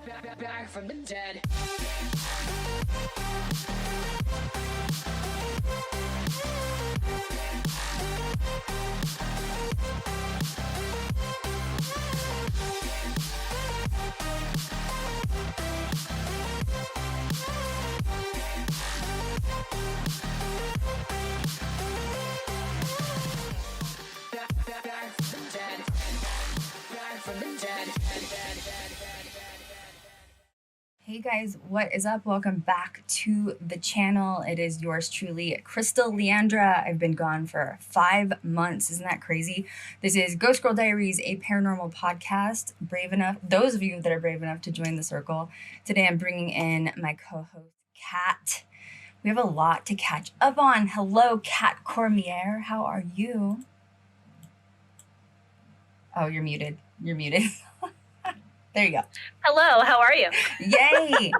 Back from the dead. Back from the dead. Back from the dead. Hey guys, what is up? Welcome back to the channel. It is yours truly, Krystal Leandra. I've been gone for 5 months. Isn't that crazy? This is Ghost Girl Diaries, a paranormal podcast. Those of you that are brave enough to join the circle. Today I'm bringing in my co-host, Kat. We have a lot to catch up on. Hello, Kat Cormier. How are you? Oh, you're muted. You're muted. There you go. Hello, how are you? Yay!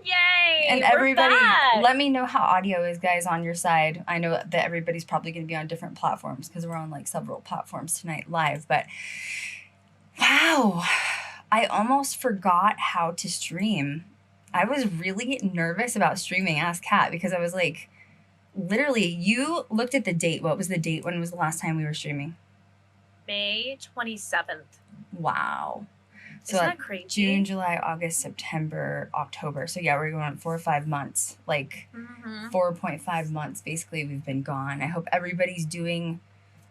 Yay! And we're everybody, back. let me know how audio is, guys, on your side. I know that everybody's probably going to be on different platforms because we're on like several platforms tonight live. But wow, I almost forgot how to stream. I was really nervous about streaming. Ask Kat, because I was like, literally, you looked at the date. What was the date? When was the last time we were streaming? May 27th. Wow. So Isn't that crazy? June, July, August, September, October. So yeah, we're going on 4 or 5 months, like 4.5 months. Basically, we've been gone. I hope everybody's doing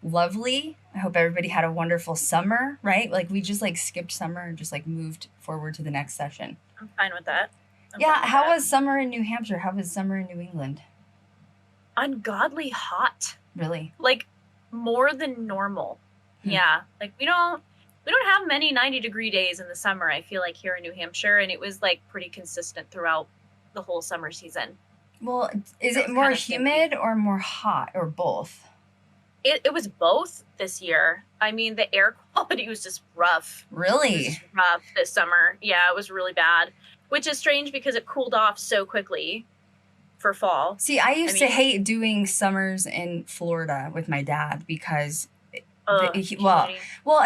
lovely. I hope everybody had a wonderful summer, right? Like we just like skipped summer and just like moved forward to the next session. I'm fine with that. Yeah. How was summer in New Hampshire? How was summer in New England? Ungodly hot. Really? Like more than normal. Hmm. Yeah. Like we don't have many 90-degree days in the summer, I feel like, here in New Hampshire, and it was like pretty consistent throughout the whole summer season. Well, is That it was more kinda humid or more hot or both? It was both this year. I mean, the air quality was just rough. It was Really? just rough this summer. Yeah, it was really bad, which is strange because it cooled off so quickly for fall. See, I used to mean- hate doing summers in Florida with my dad because Humidity.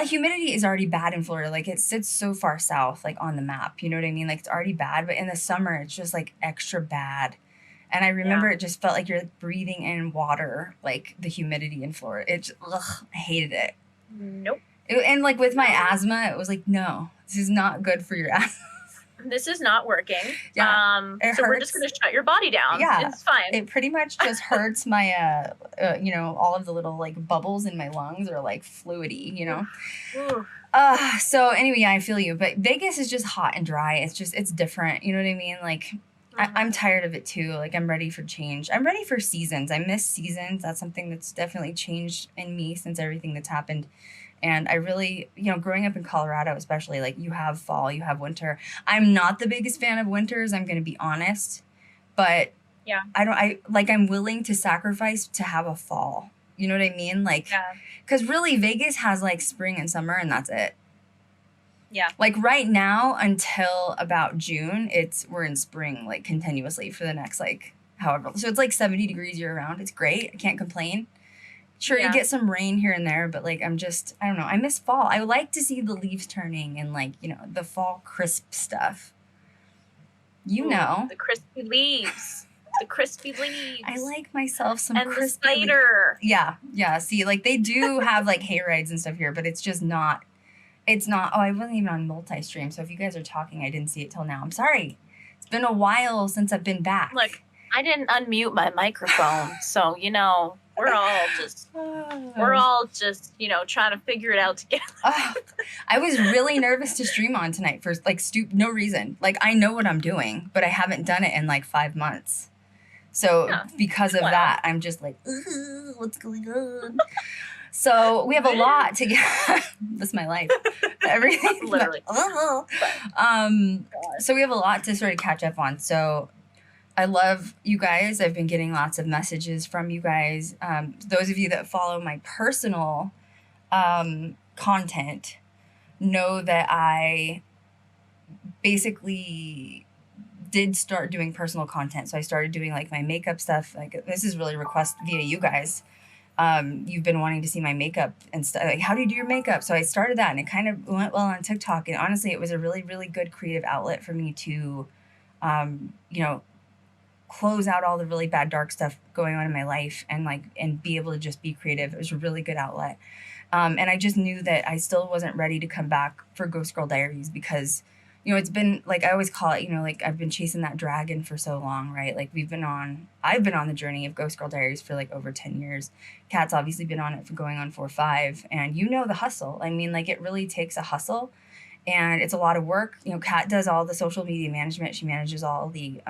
humidity is already bad in Florida. Like it sits so far south, like on the map. You know what I mean? Like it's already bad, but in the summer it's just like extra bad. And I remember it just felt like you're breathing in water, like the humidity in Florida. I hated it. Nope. And like with my asthma, it was like, no, this is not good for your asthma. This is not working. Yeah, it so we're just hurts. going to shut your body down. Yeah, It's fine. It pretty much just hurts my, all of the little like bubbles in my lungs are like fluidy, you know? Ooh. So anyway, yeah, I feel you, but Vegas is just hot and dry. It's different. You know what I mean? Like I'm tired of it too. Like I'm ready for change. I'm ready for seasons. I miss seasons. That's something that's definitely changed in me since everything that's happened. And I really, growing up in Colorado, especially, like you have fall, you have winter. I'm not the biggest fan of winters. I'm going to be honest, but Yeah. I'm willing to sacrifice to have a fall. You know what I mean? Like, Yeah. because really Vegas has like spring and summer and that's it. Yeah. Like right now until about June, we're in spring like continuously for the next like however. So it's like 70 degrees year round. It's great. I can't complain. Sure, Yeah. you get some rain here and there, but like I don't know. I miss fall. I like to see the leaves turning and like, the fall crisp stuff. You Ooh, know. The crispy leaves. The crispy leaves. I like myself some And the crispy leaves. cider. Yeah. See, like they do have like hay rides and stuff here, but it's just not. It's not. Oh, I wasn't even on multi-stream. So if you guys are talking, I didn't see it till now. I'm sorry. It's been a while since I've been back. Look, I didn't unmute my microphone, so we're all just trying to figure it out together. I was really nervous to stream on tonight for like no reason. Like I know what I'm doing, but I haven't done it in like 5 months. So because of that, I'm just like, what's going on? So we have a lot to get. This is my life. Everything. Literally. So we have a lot to sort of catch up on. So I love you guys. I've been getting lots of messages from you guys. Those of you that follow my personal content know that I basically did start doing personal content. So I started doing like my makeup stuff. Like this is really request via you guys. you've been wanting to see my makeup and stuff. Like, how do you do your makeup? So I started that, and it kind of went well on TikTok. And honestly, it was a really, really good creative outlet for me to, you know, close out all the really bad, dark stuff going on in my life, and be able to just be creative. It was a really good outlet. And I just knew that I still wasn't ready to come back for Ghost Girl Diaries because, you know, it's been like, I always call it, you know, like I've been chasing that dragon for so long, right? Like I've been on the journey of Ghost Girl Diaries for like over 10 years. Kat's obviously been on it for going on 4 or 5. And you know the hustle. I mean, like, it really takes a hustle and it's a lot of work. You know, Kat does all the social media management. She manages all the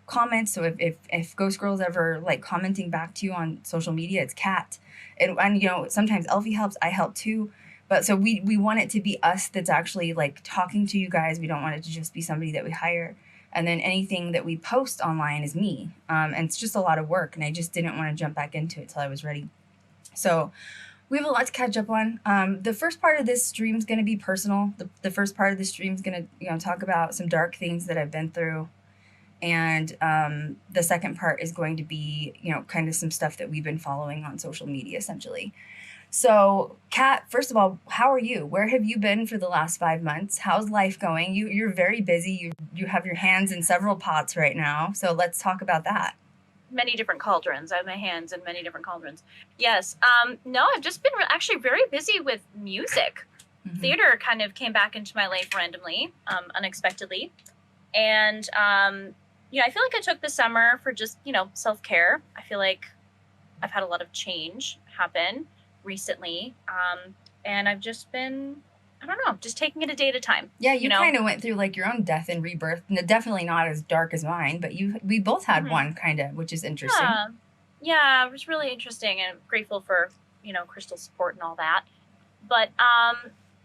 comments. So if Ghost Girl's ever like commenting back to you on social media, it's Kat. And you know, sometimes Elfie helps, I help too. But so we want it to be us that's actually like talking to you guys. We don't want it to just be somebody that we hire. And then anything that we post online is me. And it's just a lot of work. And I just didn't want to jump back into it till I was ready. So we have a lot to catch up on. The first part of this stream is going to be personal. The first part of the stream is going to, you know, talk about some dark things that I've been through. And the second part is going to be, you know, kind of some stuff that we've been following on social media, essentially. So, Kat, first of all, how are you? Where have you been for the last 5 months? How's life going? You're very busy. You have your hands in several pots right now. So let's talk about that. Many different cauldrons. I have my hands in many different cauldrons. Yes. No, I've just been actually very busy with music. Mm-hmm. Theater kind of came back into my life randomly, unexpectedly. And, you know, I feel like I took the summer for just, you know, self-care. I feel like I've had a lot of change happen recently, and I've just been, I don't know, just taking it a day at a time. Yeah, you know? Kind of went through like your own death and rebirth. Definitely not as dark as mine, but we both had one kind of, which is interesting. Yeah, it was really interesting, and I'm grateful for, you know, Krystal's support and all that. But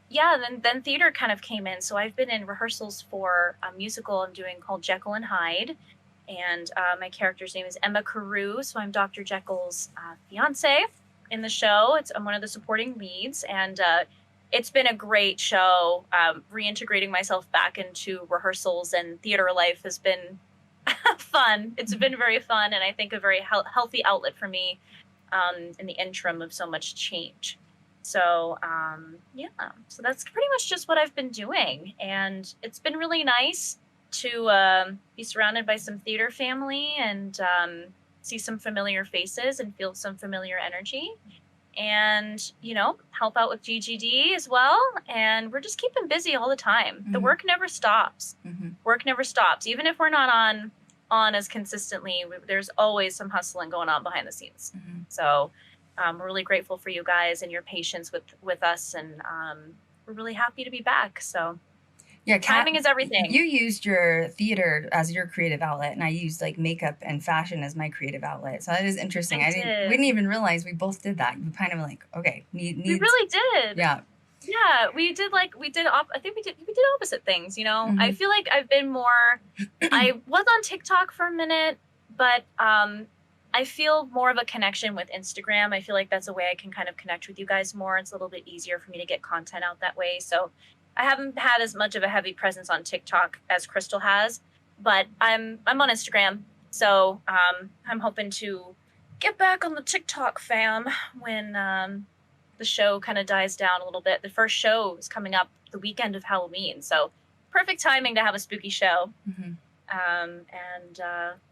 yeah, then theater kind of came in. So I've been in rehearsals for a musical I'm doing called Jekyll and Hyde. And my character's name is Emma Carew. So I'm Dr. Jekyll's fiance in the show. I'm one of the supporting leads. And it's been a great show. Reintegrating myself back into rehearsals and theater life has been fun. It's been very fun. And I think a very healthy outlet for me in the interim of so much change. So, yeah, so that's pretty much just what I've been doing. And it's been really nice to be surrounded by some theater family and see some familiar faces and feel some familiar energy. And, you know, help out with GGD as well. And we're just keeping busy all the time. Mm-hmm. The work never stops. Mm-hmm. Work never stops. Even if we're not on as consistently, there's always some hustling going on behind the scenes. Mm-hmm. So we're really grateful for you guys and your patience with us, and we're really happy to be back. So yeah, timing is everything. You used your theater as your creative outlet, and I used like makeup and fashion as my creative outlet. So that is interesting. We didn't even realize we both did that. We kind of like, okay, we really did. Yeah. Yeah, we did opposite things, you know. Mm-hmm. I feel like I've been more I was on TikTok for a minute, but I feel more of a connection with Instagram. I feel like that's a way I can kind of connect with you guys more. It's a little bit easier for me to get content out that way. So I haven't had as much of a heavy presence on TikTok as Krystal has, but I'm on Instagram. So I'm hoping to get back on the TikTok fam when the show kind of dies down a little bit. The first show is coming up the weekend of Halloween. So perfect timing to have a spooky show. Mm-hmm.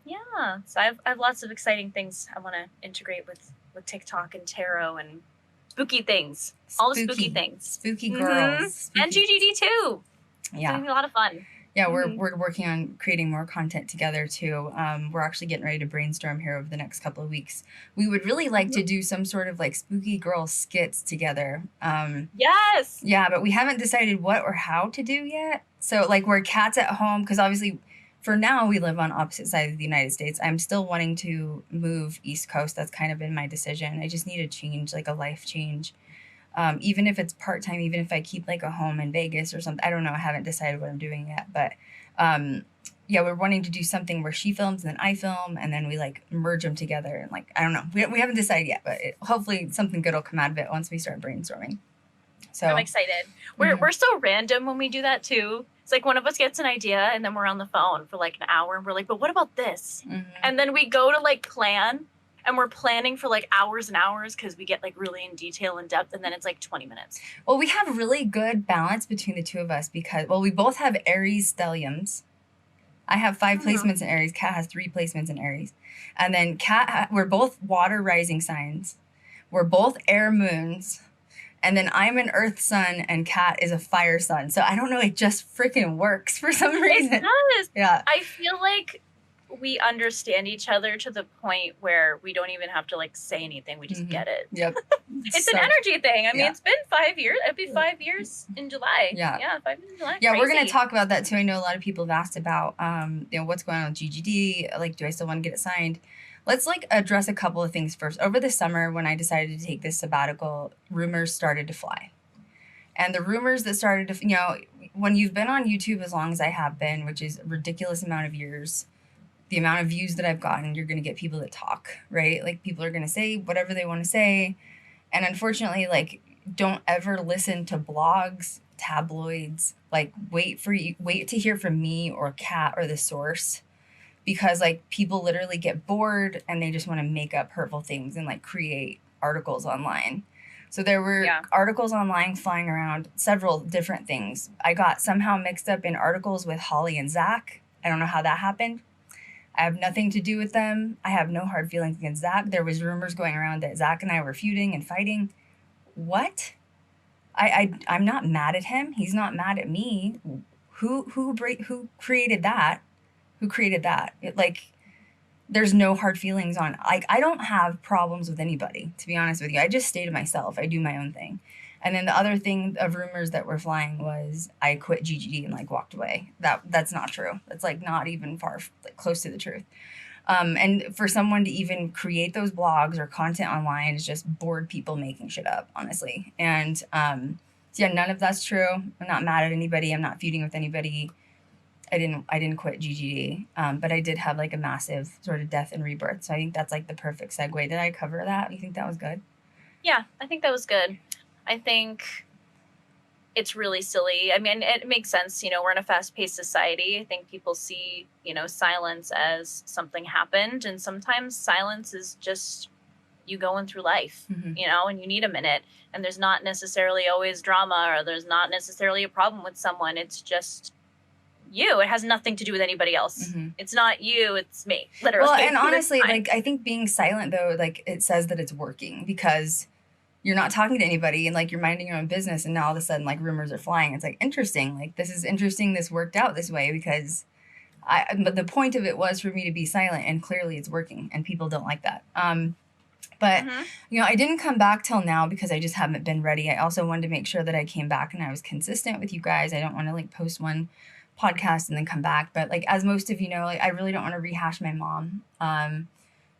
Yeah, so I have lots of exciting things I want to integrate with TikTok and tarot and spooky things. All the spooky things. Spooky girls. Mm-hmm. And GGD too. Yeah. It's going to be a lot of fun. Yeah, we're working on creating more content together too. We're actually getting ready to brainstorm here over the next couple of weeks. We would really like to do some sort of like spooky girl skits together. Yes. Yeah, but we haven't decided what or how to do yet. So like where Kat's at home, because obviously for now we live on opposite sides of the United States. I'm still wanting to move East Coast. That's kind of been my decision. I just need a change, like a life change. Even if it's part-time, even if I keep like a home in Vegas or something, I don't know. I haven't decided what I'm doing yet, but, yeah, we're wanting to do something where she films and then I film and then we like merge them together. And like, I don't know, we haven't decided yet, but hopefully something good will come out of it once we start brainstorming. So I'm excited. We're so random when we do that too. It's like one of us gets an idea and then we're on the phone for like an hour and we're like, but what about this? Mm-hmm. And then we go to like plan and we're planning for like hours and hours because we get like really in detail and depth, and then it's like 20 minutes. Well, we have really good balance between the two of us because, well, we both have Aries stelliums. I have 5 placements in Aries. Kat has 3 placements in Aries. And then we're both water rising signs. We're both air moons. And then I'm an earth sun and Kat is a fire sun. So I don't know, it just freaking works for some reason. It does. Yeah. I feel like we understand each other to the point where we don't even have to like say anything. We just get it. Yep. It's an energy thing. I mean, Yeah. it's been 5 years. It'd be 5 years in July. Yeah. Yeah, 5 years in July. Yeah, we're Crazy. going to talk about that too. I know a lot of people have asked about, what's going on with GGD. Like, do I still want to get it signed? Let's like address a couple of things first. Over the summer, when I decided to take this sabbatical, rumors started to fly. And the rumors that started to, when you've been on YouTube as long as I have been, which is a ridiculous amount of years, the amount of views that I've gotten, you're going to get people that talk, right? Like people are going to say whatever they want to say. And unfortunately, like, don't ever listen to blogs, tabloids, like wait to hear from me or Kat or the source, because like people literally get bored and they just want to make up hurtful things and like create articles online. So there were articles online flying around, several different things. I got somehow mixed up in articles with Holly and Zach. I don't know how that happened. I have nothing to do with them. I have no hard feelings against Zach. There was rumors going around that Zach and I were feuding and fighting. What? I'm not mad at him. He's not mad at me. Who created that? Who created that? There's no hard feelings on. Like, I don't have problems with anybody, to be honest with you. I just stay to myself. I do my own thing. And then the other thing of rumors that were flying was I quit GGD and like walked away. That's not true. That's like not even far like close to the truth. And for someone to even create those blogs or content online is just bored people making shit up, honestly. And so yeah, none of that's true. I'm not mad at anybody. I'm not feuding with anybody. I didn't quit GGD, but I did have like a massive sort of death and rebirth. So I think that's like the perfect segue. Did I cover that? You think that was good? Yeah, I think that was good. I think it's really silly. I mean, it makes sense. We're in a fast-paced society. I think people see, silence as something happened. And sometimes silence is just you going through life, and you need a minute. And there's not necessarily always drama or there's not necessarily a problem with someone. It's just you. It has nothing to do with anybody else. It's not you, it's me, literally. Well, and honestly, like, I think being silent, though, like, it says that it's working because you're not talking to anybody and like you're minding your own business, and now all of a sudden like rumors are flying. It's like interesting. Like, this is interesting. This worked out this way because but the point of it was for me to be silent, and clearly it's working, and people don't like that. But I didn't come back till now because I just haven't been ready. I also wanted to make sure that I came back and I was consistent with you guys. I don't want to like post one podcast and then come back. But like, as most of you know, like, I really don't want to rehash my mom.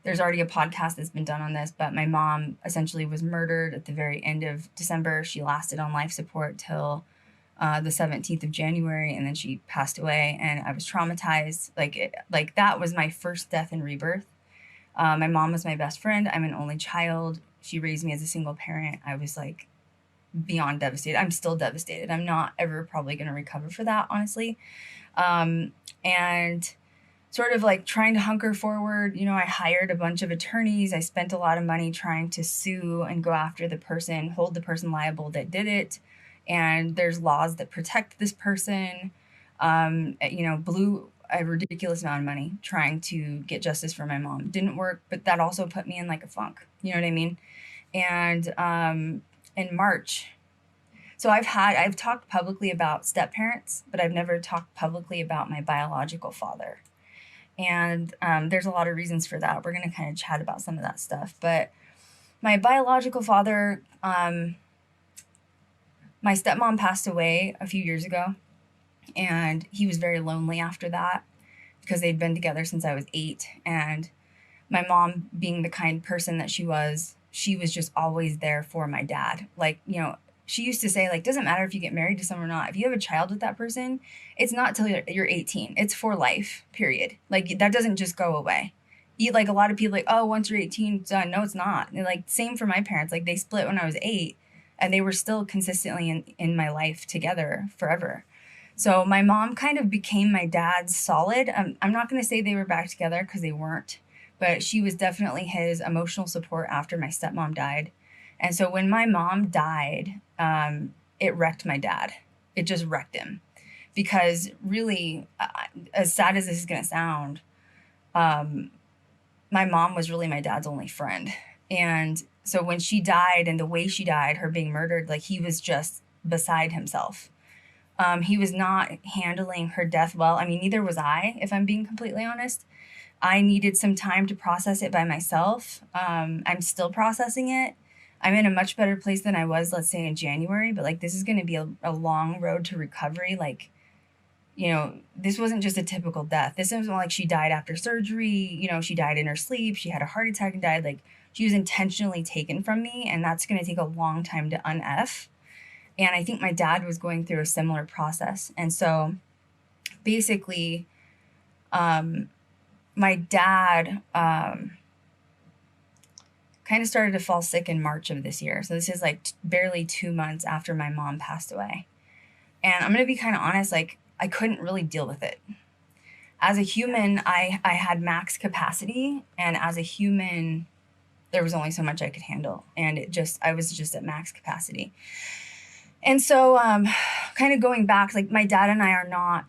There's already a podcast that's been done on this, but my mom essentially was murdered at the very end of December. She lasted on life support till the 17th of January, and then she passed away, and I was traumatized. Like that was my first death and rebirth. My mom was my best friend. I'm an only child. She raised me as a single parent. I was like beyond devastated. I'm still devastated. I'm not ever probably going to recover for that, honestly. And sort of like trying to hunker forward, I hired a bunch of attorneys. I spent a lot of money trying to sue and go after the person, hold the person liable that did it. And there's laws that protect this person. Blew a ridiculous amount of money trying to get justice for my mom. Didn't work, but that also put me in like a funk. You know what I mean? And in March, so I've talked publicly about step parents, but I've never talked publicly about my biological father. And there's a lot of reasons for that. We're going to kind of chat about some of that stuff. But my biological father, my stepmom passed away a few years ago. And he was very lonely after that because they'd been together since I was 8. And my mom, being the kind person that she was just always there for my dad. Like, she used to say, like, doesn't matter if you get married to someone or not. If you have a child with that person, it's not till you're 18. It's for life, period. Like, that doesn't just go away. Like, a lot of people like, oh, once you're 18, it's done. No, it's not. And like, same for my parents. Like, they split when I was 8, and they were still consistently in my life together forever. So my mom kind of became my dad's solid. I'm not going to say they were back together because they weren't. but she was definitely his emotional support after my stepmom died. And so when my mom died, it wrecked my dad. It just wrecked him. Because really, as sad as this is going to sound, my mom was really my dad's only friend. And so when she died and the way she died, her being murdered, like he was just beside himself. He was not handling her death well. I mean, neither was I, if I'm being completely honest. I needed some time to process it by myself. I'm still processing it. I'm in a much better place than I was, let's say, in January, but like this is going to be a long road to recovery. Like, you know, this wasn't just a typical death. This wasn't like she died after surgery. You know, she died in her sleep. She had a heart attack and died. Like, she was intentionally taken from me, and that's going to take a long time to un-F. And I think my dad was going through a similar process. And so basically, my dad kind of started to fall sick in March of this year. So this is like barely 2 months after my mom passed away. And I'm going to be kind of honest, like I couldn't really deal with it. As a human, I had max capacity, and as a human, there was only so much I could handle. And I was just at max capacity. And so kind of going back, like my dad and I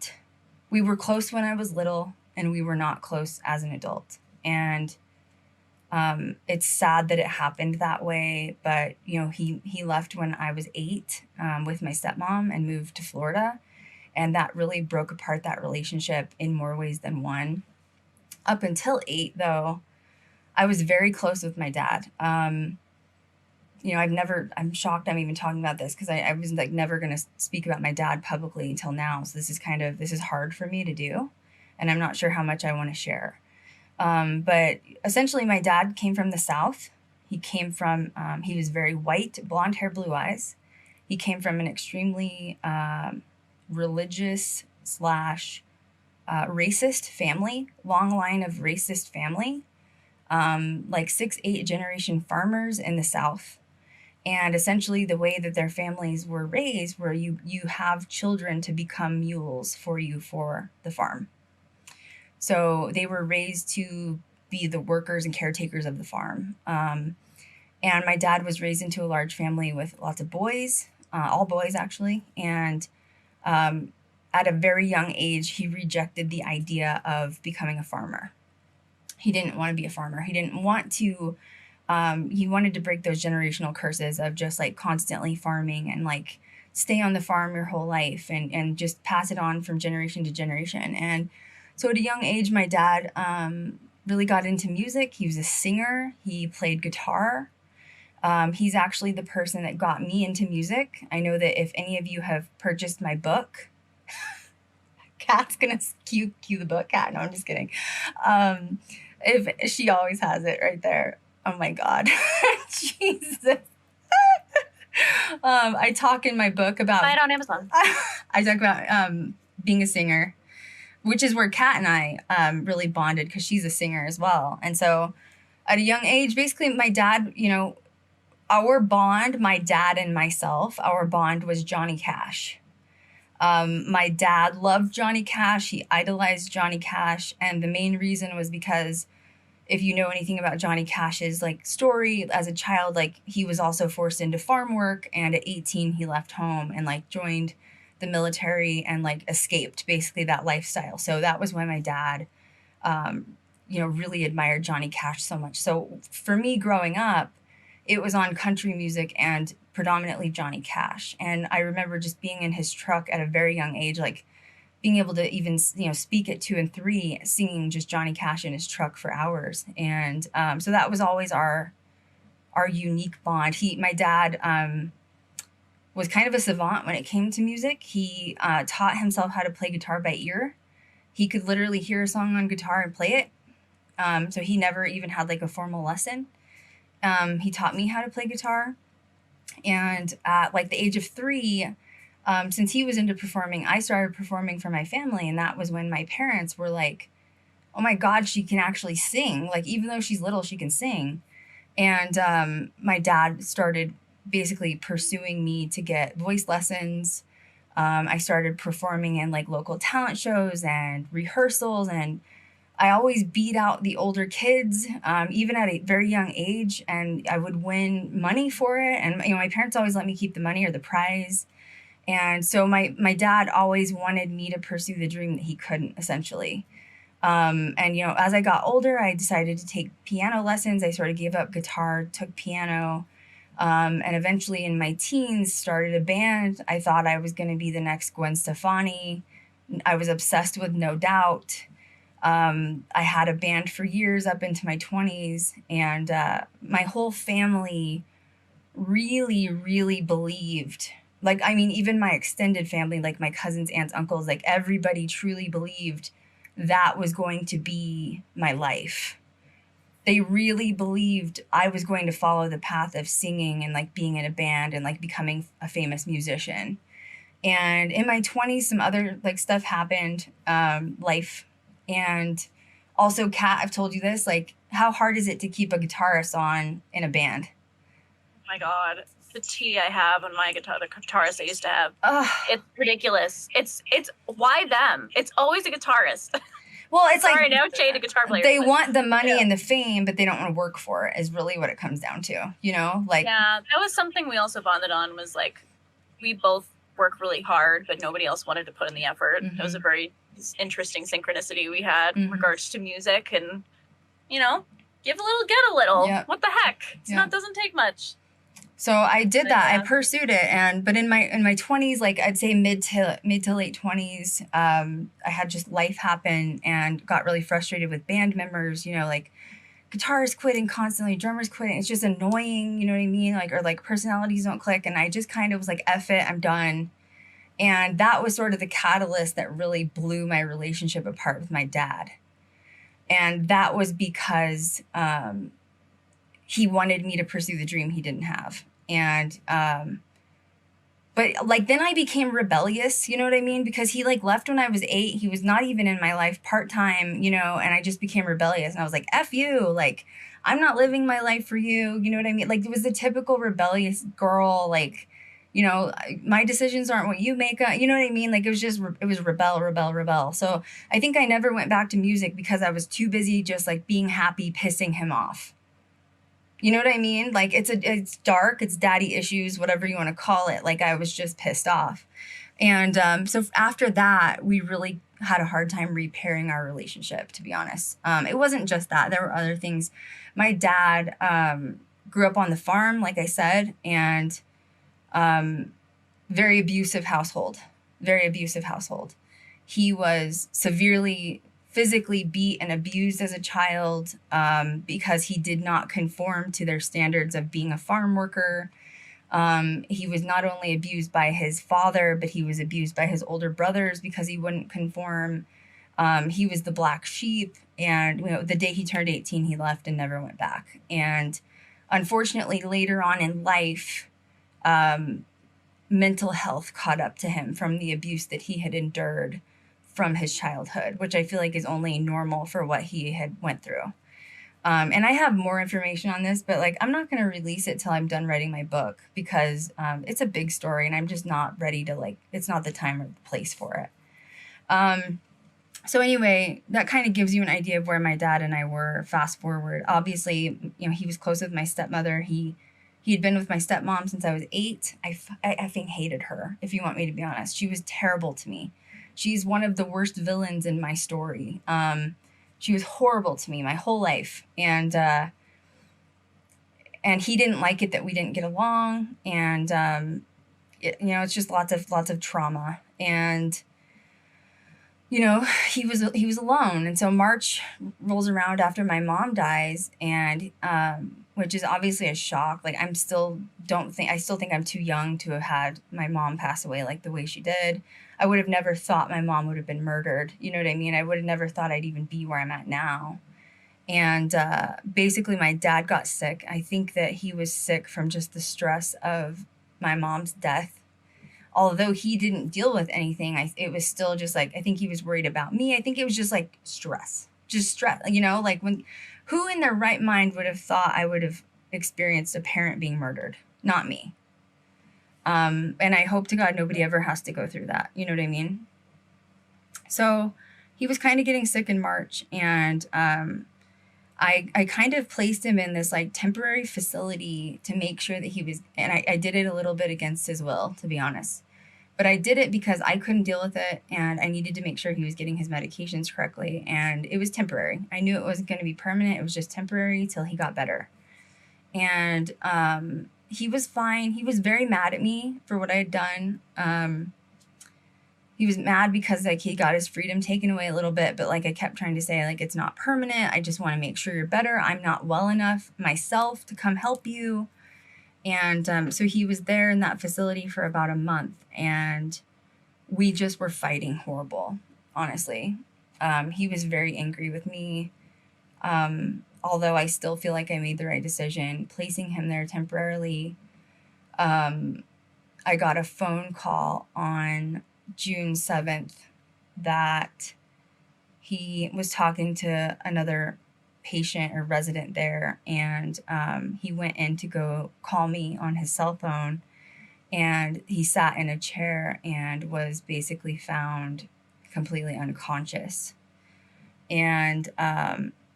we were close when I was little, and we were not close as an adult. And it's sad that it happened that way, but you know, he left when I was 8 with my stepmom and moved to Florida. And that really broke apart that relationship in more ways than one. Up until 8, though, I was very close with my dad. You know, I'm shocked I'm even talking about this, because I was like never going to speak about my dad publicly until now. So this is hard for me to do. And I'm not sure how much I want to share. But essentially my dad came from the South. He came from, he was very white, blonde hair, blue eyes. He came from an extremely religious / racist family, long line of racist family, like 6-8 generation farmers in the South. And essentially the way that their families were raised, where you have children to become mules for you for the farm. So they were raised to be the workers and caretakers of the farm. And my dad was raised into a large family with lots of boys, all boys actually. And at a very young age, he rejected the idea of becoming a farmer. He didn't want to be a farmer. He didn't want to, he wanted to break those generational curses of just like constantly farming and like stay on the farm your whole life and just pass it on from generation to generation. And so at a young age, my dad really got into music. He was a singer. He played guitar. He's actually the person that got me into music. I know that if any of you have purchased my book, Kat's gonna cue the book. Kat, no, I'm just kidding. If she always has it right there. Oh my God, Jesus. I talk in my book about. Buy it on Amazon. I talk about being a singer, which is where Kat and I really bonded, because she's a singer as well. And so at a young age, basically my dad, you know, our bond, my dad and myself, our bond was Johnny Cash. My dad loved Johnny Cash. He idolized Johnny Cash. And the main reason was because if you know anything about Johnny Cash's like story as a child, like he was also forced into farm work. And at 18, he left home and like joined the military and like escaped basically that lifestyle. So that was why my dad, you know, really admired Johnny Cash so much. So for me growing up, it was on country music and predominantly Johnny Cash. And I remember just being in his truck at a very young age, like being able to even, you know, speak at 2 and 3, singing just Johnny Cash in his truck for hours. And so that was always our unique bond. My dad was kind of a savant when it came to music. He taught himself how to play guitar by ear. He could literally hear a song on guitar and play it. So he never even had like a formal lesson. He taught me how to play guitar. And at like the age of 3, since he was into performing, I started performing for my family. And that was when my parents were like, oh my God, she can actually sing. Like, even though she's little, she can sing. And my dad started basically pursuing me to get voice lessons. I started performing in like local talent shows and rehearsals. And I always beat out the older kids, even at a very young age, and I would win money for it. And, you know, my parents always let me keep the money or the prize. And so my dad always wanted me to pursue the dream that he couldn't, essentially. And, you know, as I got older, I decided to take piano lessons. I sort of gave up guitar, took piano, and eventually in my teens started a band. I thought I was going to be the next Gwen Stefani. I was obsessed with No Doubt. I had a band for years up into my 20s, and my whole family really, really believed, like, I mean, even my extended family, like my cousins, aunts, uncles, like everybody truly believed that was going to be my life. They really believed I was going to follow the path of singing and like being in a band and like becoming a famous musician. And in my 20s, some other like stuff happened, life. And also, Kat, I've told you this, like, how hard is it to keep a guitarist on in a band? Oh my God. The tea I have on my guitar, the guitarist I used to have, it's ridiculous. It's why them? It's always a guitarist. Well, it's Sorry, like no shade to guitar players. they want the money and the fame, but they don't want to work for it, is really what it comes down to, you know? Like, yeah, that was something we also bonded on, was like, we both work really hard, but nobody else wanted to put in the effort. Mm-hmm. It was a very interesting synchronicity we had in regards to music, and, you know, give a little, get a little. Yep. What the heck? It doesn't take much. So I did that. I pursued it, but in my 20s, like I'd say mid to late 20s, I had just life happen and got really frustrated with band members. You know, like guitarists quitting constantly, drummers quitting. It's just annoying. You know what I mean? Like, or like personalities don't click, and I just kind of was like, "F it, I'm done." And that was sort of the catalyst that really blew my relationship apart with my dad. And that was because he wanted me to pursue the dream he didn't have. And, but like, then I became rebellious, you know what I mean? Because he like left when I was 8, he was not even in my life part-time, you know, and I just became rebellious, and I was like, F you, like, I'm not living my life for you. You know what I mean? Like, it was the typical rebellious girl, like, you know, my decisions aren't what you make, you know what I mean? Like, it was just, it was rebel. So I think I never went back to music because I was too busy just like being happy, pissing him off. You know what I mean? Like, it's dark, it's daddy issues, whatever you want to call it. Like, I was just pissed off. And so after that, we really had a hard time repairing our relationship, to be honest. It wasn't just that. There were other things. My dad grew up on the farm, like I said, and very abusive household. He was severely physically beat and abused as a child because he did not conform to their standards of being a farm worker. He was not only abused by his father, but he was abused by his older brothers because he wouldn't conform. He was the black sheep, and you know, the day he turned 18, he left and never went back. And unfortunately, later on in life, mental health caught up to him from the abuse that he had endured from his childhood, which I feel like is only normal for what he had went through. And I have more information on this, but like, I'm not going to release it till I'm done writing my book because it's a big story and I'm just not ready to, like, it's not the time or the place for it. So anyway, that kind of gives you an idea of where my dad and I were. Fast forward, obviously, you know, he was close with my stepmother. He had been with my stepmom since I was 8. I effing hated her, if you want me to be honest. She was terrible to me. She's one of the worst villains in my story. She was horrible to me my whole life. And he didn't like it that we didn't get along. And, you know, it's just lots of trauma. And, you know, he was alone. And so March rolls around after my mom dies, and, which is obviously a shock. Like, I still think I'm too young to have had my mom pass away like the way she did. I would have never thought my mom would have been murdered. You know what I mean? I would have never thought I'd even be where I'm at now. And basically my dad got sick. I think that he was sick from just the stress of my mom's death. Although he didn't deal with anything, it was still just like, I think he was worried about me. I think it was just like stress, you know, like who in their right mind would have thought I would have experienced a parent being murdered? Not me. And I hope to God nobody ever has to go through that. You know what I mean? So he was kind of getting sick in March, and I kind of placed him in this like temporary facility to make sure that he was, and I did it a little bit against his will, to be honest. But I did it because I couldn't deal with it, and I needed to make sure he was getting his medications correctly, and it was temporary. I knew it wasn't going to be permanent. It was just temporary till he got better. And he was fine. He was very mad at me for what I had done. He was mad because like he got his freedom taken away a little bit, but like I kept trying to say like it's not permanent. I just want to make sure you're better. I'm not well enough myself to come help you. And so he was there in that facility for about a month, and we just were fighting horrible, honestly. He was very angry with me, although I still feel like I made the right decision placing him there temporarily. I got a phone call on June 7th that he was talking to another patient or resident there, and he went in to go call me on his cell phone, and he sat in a chair and was basically found completely unconscious. And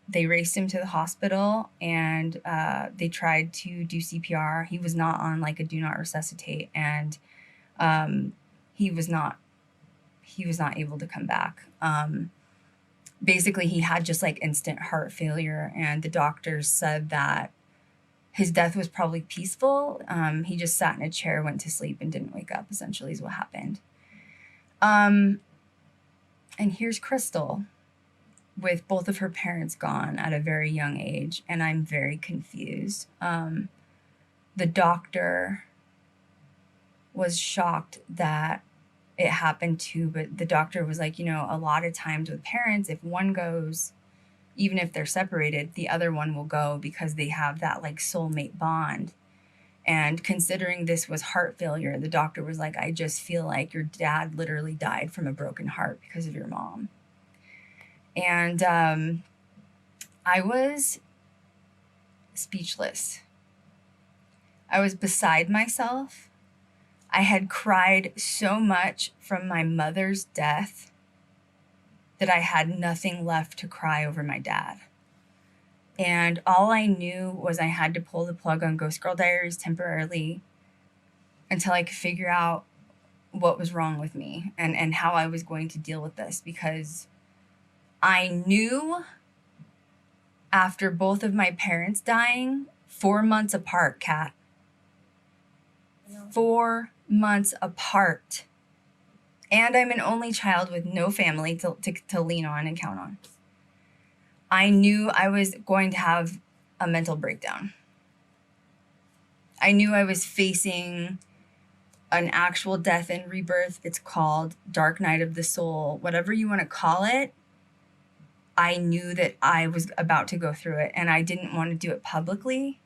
they raced him to the hospital, and they tried to do CPR. He was not on like a do not resuscitate, and he was not able to come back. Basically, he had just like instant heart failure, and the doctors said that his death was probably peaceful. He just sat in a chair, went to sleep, and didn't wake up, essentially, is what happened. And here's Krystal with both of her parents gone at a very young age, and I'm very confused. The doctor was shocked that it happened too, but the doctor was like, a lot of times with parents, if one goes, even if they're separated, the other one will go because they have that like soulmate bond. And considering this was heart failure, the doctor was like, I just feel like your dad literally died from a broken heart because of your mom. And I was speechless. I was beside myself. I had cried so much from my mother's death that I had nothing left to cry over my dad. And all I knew was I had to pull the plug on Ghost Girl Diaries temporarily until I could figure out what was wrong with me and how I was going to deal with this, because I knew after both of my parents dying, 4 months apart, Kat. 4 months apart. And I'm an only child with no family to lean on and count on. I knew I was going to have a mental breakdown. I knew I was facing an actual death and rebirth. It's called Dark Night of the Soul, whatever you want to call it. I knew that I was about to go through it, and I didn't want to do it publicly.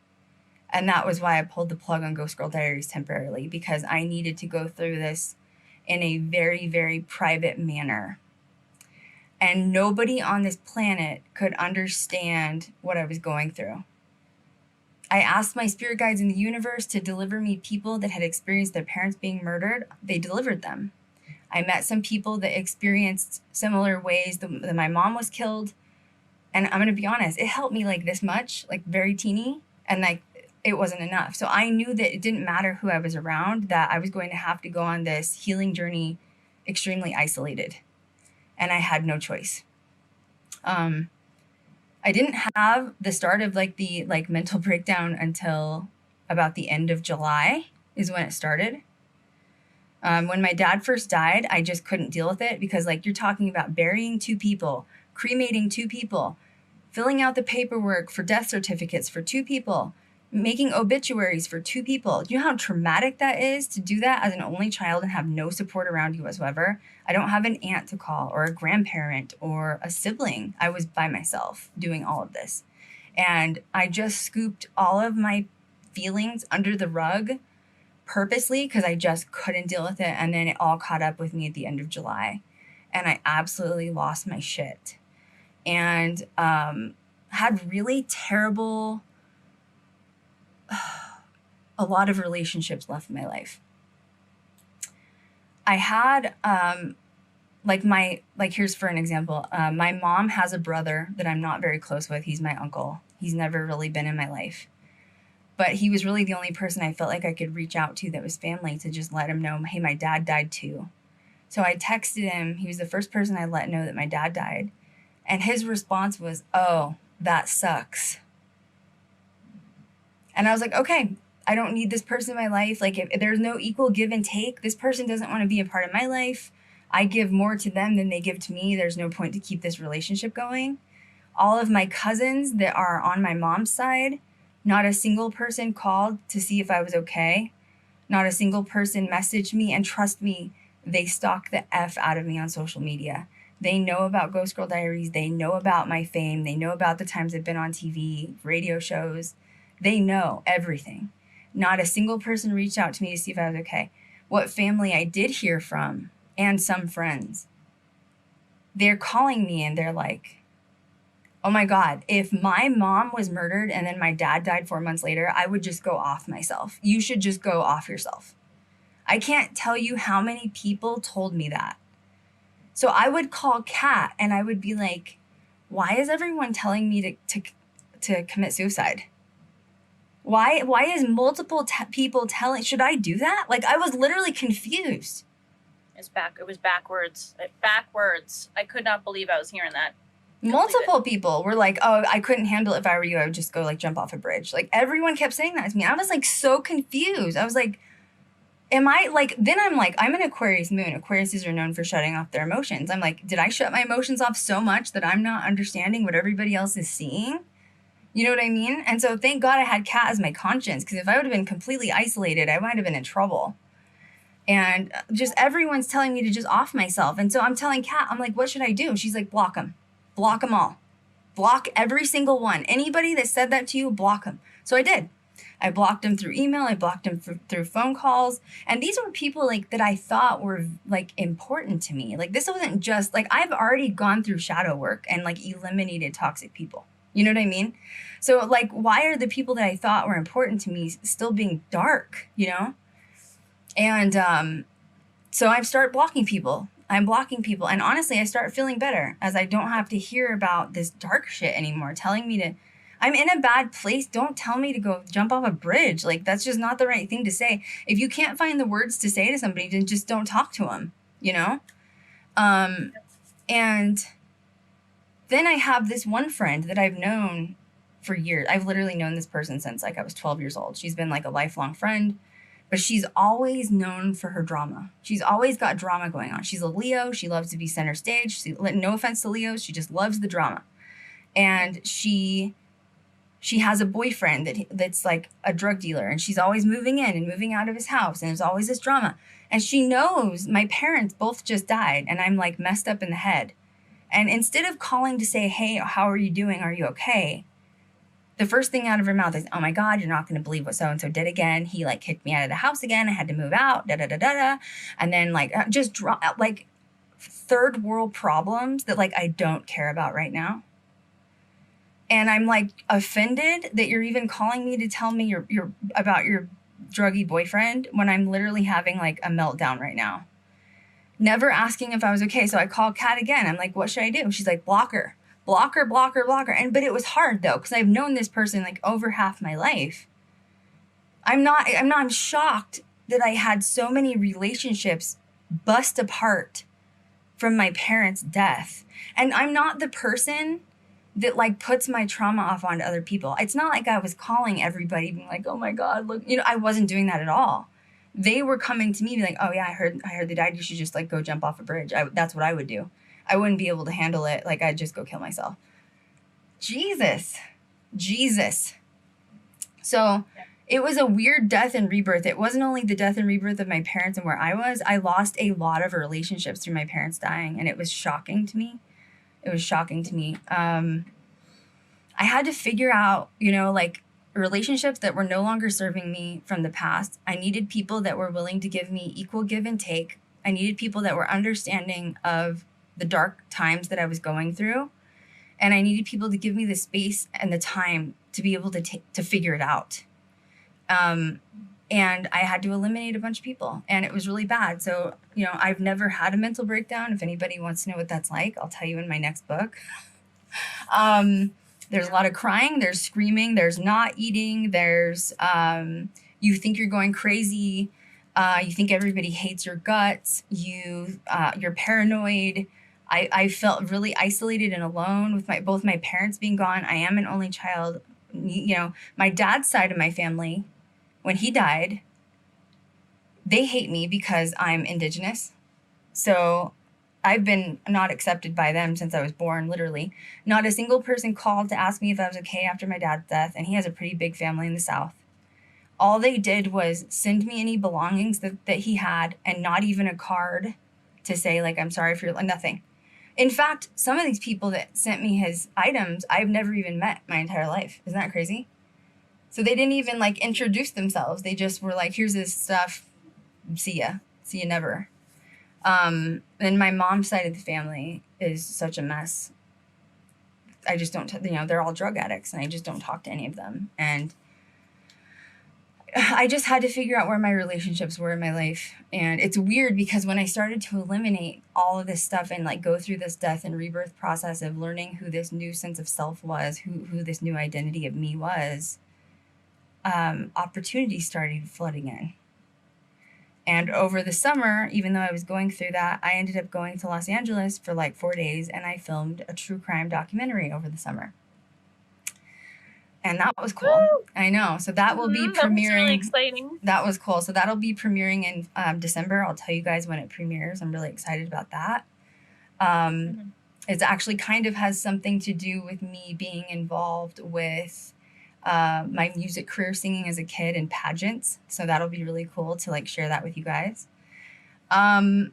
And that was why I pulled the plug on Ghost Girl Diaries temporarily, because I needed to go through this in a very, very private manner. And nobody on this planet could understand what I was going through. I asked my spirit guides in the universe to deliver me people that had experienced their parents being murdered. They delivered them. I met some people that experienced similar ways that my mom was killed. And I'm going to be honest, it helped me like this much, like very teeny. And like, it wasn't enough. So I knew that it didn't matter who I was around, that I was going to have to go on this healing journey extremely isolated. And I had no choice. I didn't have the start of the mental breakdown until about the end of July is when it started. When my dad first died, I just couldn't deal with it, because you're talking about burying 2 people, cremating 2 people, filling out the paperwork for death certificates for 2 people, making obituaries for 2 people. Do you know how traumatic that is to do that as an only child and have no support around you whatsoever? I don't have an aunt to call or a grandparent or a sibling. I was by myself doing all of this. And I just scooped all of my feelings under the rug purposely because I just couldn't deal with it. And then it all caught up with me at the end of July. And I absolutely lost my shit. And had really terrible... a lot of relationships left in my life. I had here's for an example. My mom has a brother that I'm not very close with. He's my uncle. He's never really been in my life. But he was really the only person I felt like I could reach out to that was family to just let him know, hey, my dad died too. So I texted him. He was the first person I let know that my dad died. And his response was, oh, that sucks. And I was like, okay, I don't need this person in my life. Like, if there's no equal give and take, this person doesn't want to be a part of my life. I give more to them than they give to me. There's no point to keep this relationship going. All of my cousins that are on my mom's side, not a single person called to see if I was okay. Not a single person messaged me. And trust me, they stalk the F out of me on social media. They know about Ghost Girl Diaries. They know about my fame. They know about the times I've been on TV, radio shows. They know everything. Not a single person reached out to me to see if I was okay. What family I did hear from, and some friends, they're calling me and they're like, oh my God, if my mom was murdered and then my dad died 4 months later, I would just go off myself. You should just go off yourself. I can't tell you how many people told me that. So I would call Kat and I would be like, why is everyone telling me to commit suicide? Why is multiple people telling, should I do that? Like, I was literally confused. It was backwards. Backwards. I could not believe I was hearing that. Multiple people were like, oh, I couldn't handle it if I were you. I would just go like jump off a bridge. Like, everyone kept saying that to me. I was like so confused. I was like, I'm an Aquarius moon. Aquariuses are known for shutting off their emotions. I'm like, did I shut my emotions off so much that I'm not understanding what everybody else is seeing? You know what I mean? And so thank God I had Kat as my conscience, because if I would have been completely isolated, I might have been in trouble. And just everyone's telling me to just off myself. And so I'm telling Kat, I'm like, what should I do? She's like, block them. Block them all. Block every single one. Anybody that said that to you, block them. So I did. I blocked them through email. I blocked them through phone calls. And these were people like that I thought were like important to me. Like, this wasn't just like, I've already gone through shadow work and like eliminated toxic people. You know what I mean? So like, why are the people that I thought were important to me still being dark, you know? And so I start blocking people. I'm blocking people. And honestly, I start feeling better as I don't have to hear about this dark shit anymore, telling me to, I'm in a bad place. Don't tell me to go jump off a bridge. Like, that's just not the right thing to say. If you can't find the words to say to somebody, then just don't talk to them, you know? And then I have this one friend that I've known for years. I've literally known this person since like I was 12 years old. She's been like a lifelong friend, but she's always known for her drama. She's always got drama going on. She's a Leo. She loves to be center stage. No offense to Leos. She just loves the drama. And she has a boyfriend that's like a drug dealer, and she's always moving in and moving out of his house. And there's always this drama. And she knows my parents both just died and I'm like messed up in the head. And instead of calling to say, hey, how are you doing? Are you okay? The first thing out of her mouth is, oh my God, you're not going to believe what so-and-so did again. He like kicked me out of the house again. I had to move out, da-da-da-da-da. And then like just like third world problems that like I don't care about right now. And I'm like offended that you're even calling me to tell me you're about your druggy boyfriend when I'm literally having like a meltdown right now. Never asking if I was okay. So I called Kat again. I'm like, what should I do? She's like, block her. Block her, block her, block her. But it was hard though, because I've known this person like over half my life. I'm shocked that I had so many relationships bust apart from my parents' death. And I'm not the person that like puts my trauma off onto other people. It's not like I was calling everybody being like, oh my God, look, you know, I wasn't doing that at all. They were coming to me be like, oh yeah, I heard they died. You should just like go jump off a bridge. That's what I would do. I wouldn't be able to handle it. Like, I'd just go kill myself. Jesus. So it was a weird death and rebirth. It wasn't only the death and rebirth of my parents and where I was. I lost a lot of relationships through my parents dying, and it was shocking to me. I had to figure out, you know, like relationships that were no longer serving me from the past. I needed people that were willing to give me equal give and take. I needed people that were understanding of the dark times that I was going through. And I needed people to give me the space and the time to be able to figure it out. and I had to eliminate a bunch of people, and it was really bad. So, you know, I've never had a mental breakdown. If anybody wants to know what that's like, I'll tell you in my next book. There's a lot of crying, there's screaming, there's not eating, there's, you think you're going crazy. You think everybody hates your guts. You're paranoid. I felt really isolated and alone with both my parents being gone. I am an only child. You know, my dad's side of my family, when he died, they hate me because I'm Indigenous. So I've been not accepted by them since I was born, literally. Not a single person called to ask me if I was okay after my dad's death, and he has a pretty big family in the South. All they did was send me any belongings that he had, and not even a card to say, like, I'm sorry for your, nothing. In fact, some of these people that sent me his items, I've never even met my entire life. Isn't that crazy? So they didn't even, like, introduce themselves. They just were like, here's this stuff. See ya. See ya never. And my mom's side of the family is such a mess. I just don't, you know, they're all drug addicts, and I just don't talk to any of them. And I just had to figure out where my relationships were in my life. And it's weird because when I started to eliminate all of this stuff and, like, go through this death and rebirth process of learning who this new sense of self was, who this new identity of me was, opportunities started flooding in. And over the summer, even though I was going through that, I ended up going to Los Angeles for like 4 days, and I filmed a true crime documentary over the summer. And that was cool. Woo! I know. So that will be premiering. That was really exciting. That was cool. So that'll be premiering in December. I'll tell you guys when it premieres. I'm really excited about that. It actually kind of has something to do with me being involved with my music career, singing as a kid in pageants. So that'll be really cool to, like, share that with you guys. And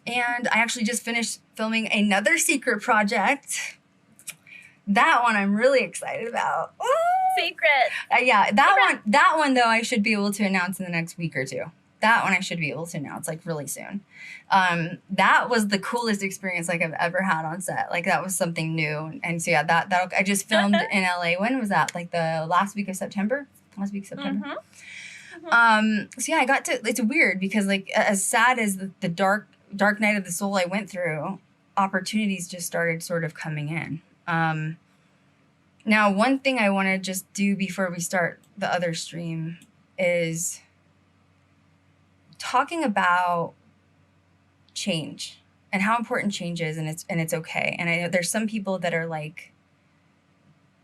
I actually just finished filming another secret project. That one I'm really excited about. Woo! Secret. Yeah, that one though I should be able to announce in the next week or two. That one I should be able to announce, like, really soon. That was the coolest experience, like, I've ever had on set. Like, that was something new. And so yeah, that I just filmed in LA. When was that? Like the last week of September? Last week of September. So yeah, I got to, it's weird because, like, as sad as the dark night of the soul I went through, opportunities just started sort of coming in. Now, one thing I want to just do before we start the other stream is talking about change and how important change is, and it's okay. And I know there's some people that are like,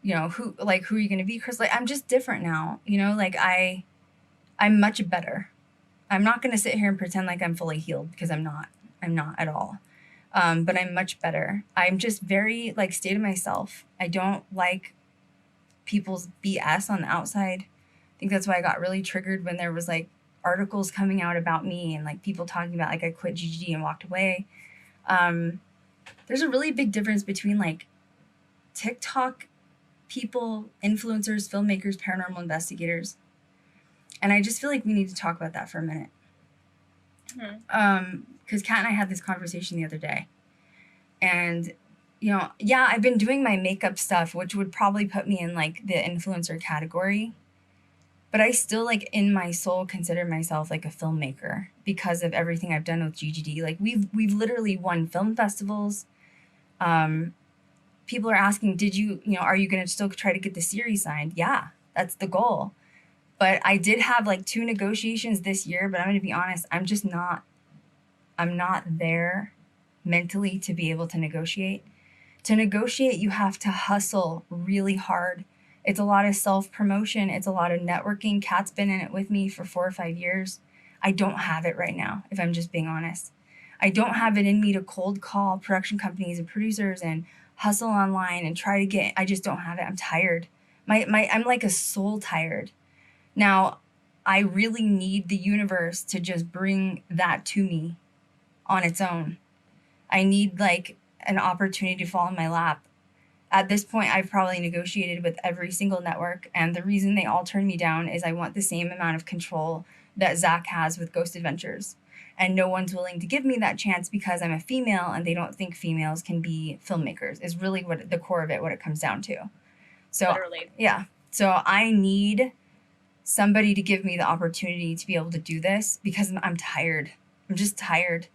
you know, who are you going to be, Chris? Like, I'm just different now, you know, like I'm much better. I'm not going to sit here and pretend like I'm fully healed, because I'm not at all. But I'm much better. I'm just very, like, stay to myself. I don't like people's BS on the outside. I think that's why I got really triggered when there was, like, articles coming out about me and, like, people talking about, like, I quit GGD and walked away. There's a really big difference between, like, TikTok people, influencers, filmmakers, paranormal investigators. And I just feel like we need to talk about that for a minute. Because Kat and I had this conversation the other day. And, you know, yeah, I've been doing my makeup stuff, which would probably put me in, like, the influencer category. But I still, like, in my soul consider myself, like, a filmmaker because of everything I've done with GGD. Like, we've literally won film festivals. People are asking, are you going to still try to get the series signed? Yeah, that's the goal. But I did have, like, 2 negotiations this year, but I'm going to be honest, I'm not there mentally to be able to negotiate. To negotiate, you have to hustle really hard. It's a lot of self-promotion. It's a lot of networking. Kat's been in it with me for 4 or 5 years. I don't have it right now, if I'm just being honest. I don't have it in me to cold call production companies and producers and hustle online and try to get, I just don't have it. I'm tired. I'm like a soul tired. Now, I really need the universe to just bring that to me on its own. I need, like, an opportunity to fall in my lap. At this point, I've probably negotiated with every single network, and the reason they all turn me down is I want the same amount of control that Zach has with Ghost Adventures. And no one's willing to give me that chance because I'm a female, and they don't think females can be filmmakers, is really what the core of it, what it comes down to. So, literally. Yeah. So I need somebody to give me the opportunity to be able to do this, because I'm tired. I'm just tired.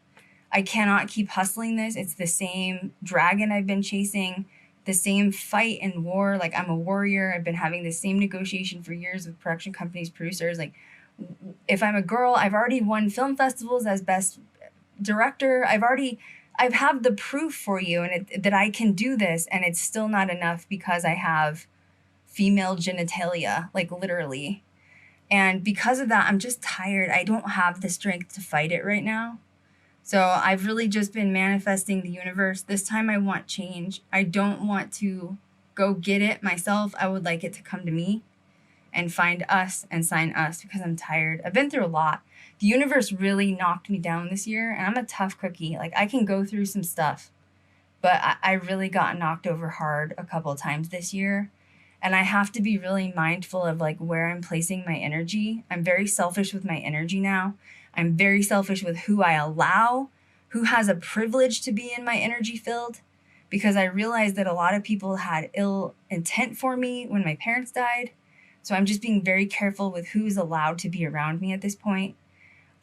I cannot keep hustling this. It's the same dragon I've been chasing, the same fight and war. Like, I'm a warrior. I've been having the same negotiation for years with production companies, producers. Like, if I'm a girl, I've already won film festivals as best director. I've have the proof for you that I can do this, and it's still not enough because I have female genitalia, like literally. And because of that, I'm just tired. I don't have the strength to fight it right now. So I've really just been manifesting the universe. This time I want change. I don't want to go get it myself. I would like it to come to me and find us and sign us, because I'm tired. I've been through a lot. The universe really knocked me down this year, and I'm a tough cookie. Like, I can go through some stuff, but I really got knocked over hard a couple of times this year. And I have to be really mindful of like where I'm placing my energy. I'm very selfish with my energy now. I'm very selfish with who I allow, who has a privilege to be in my energy field, because I realized that a lot of people had ill intent for me when my parents died. So I'm just being very careful with who's allowed to be around me at this point.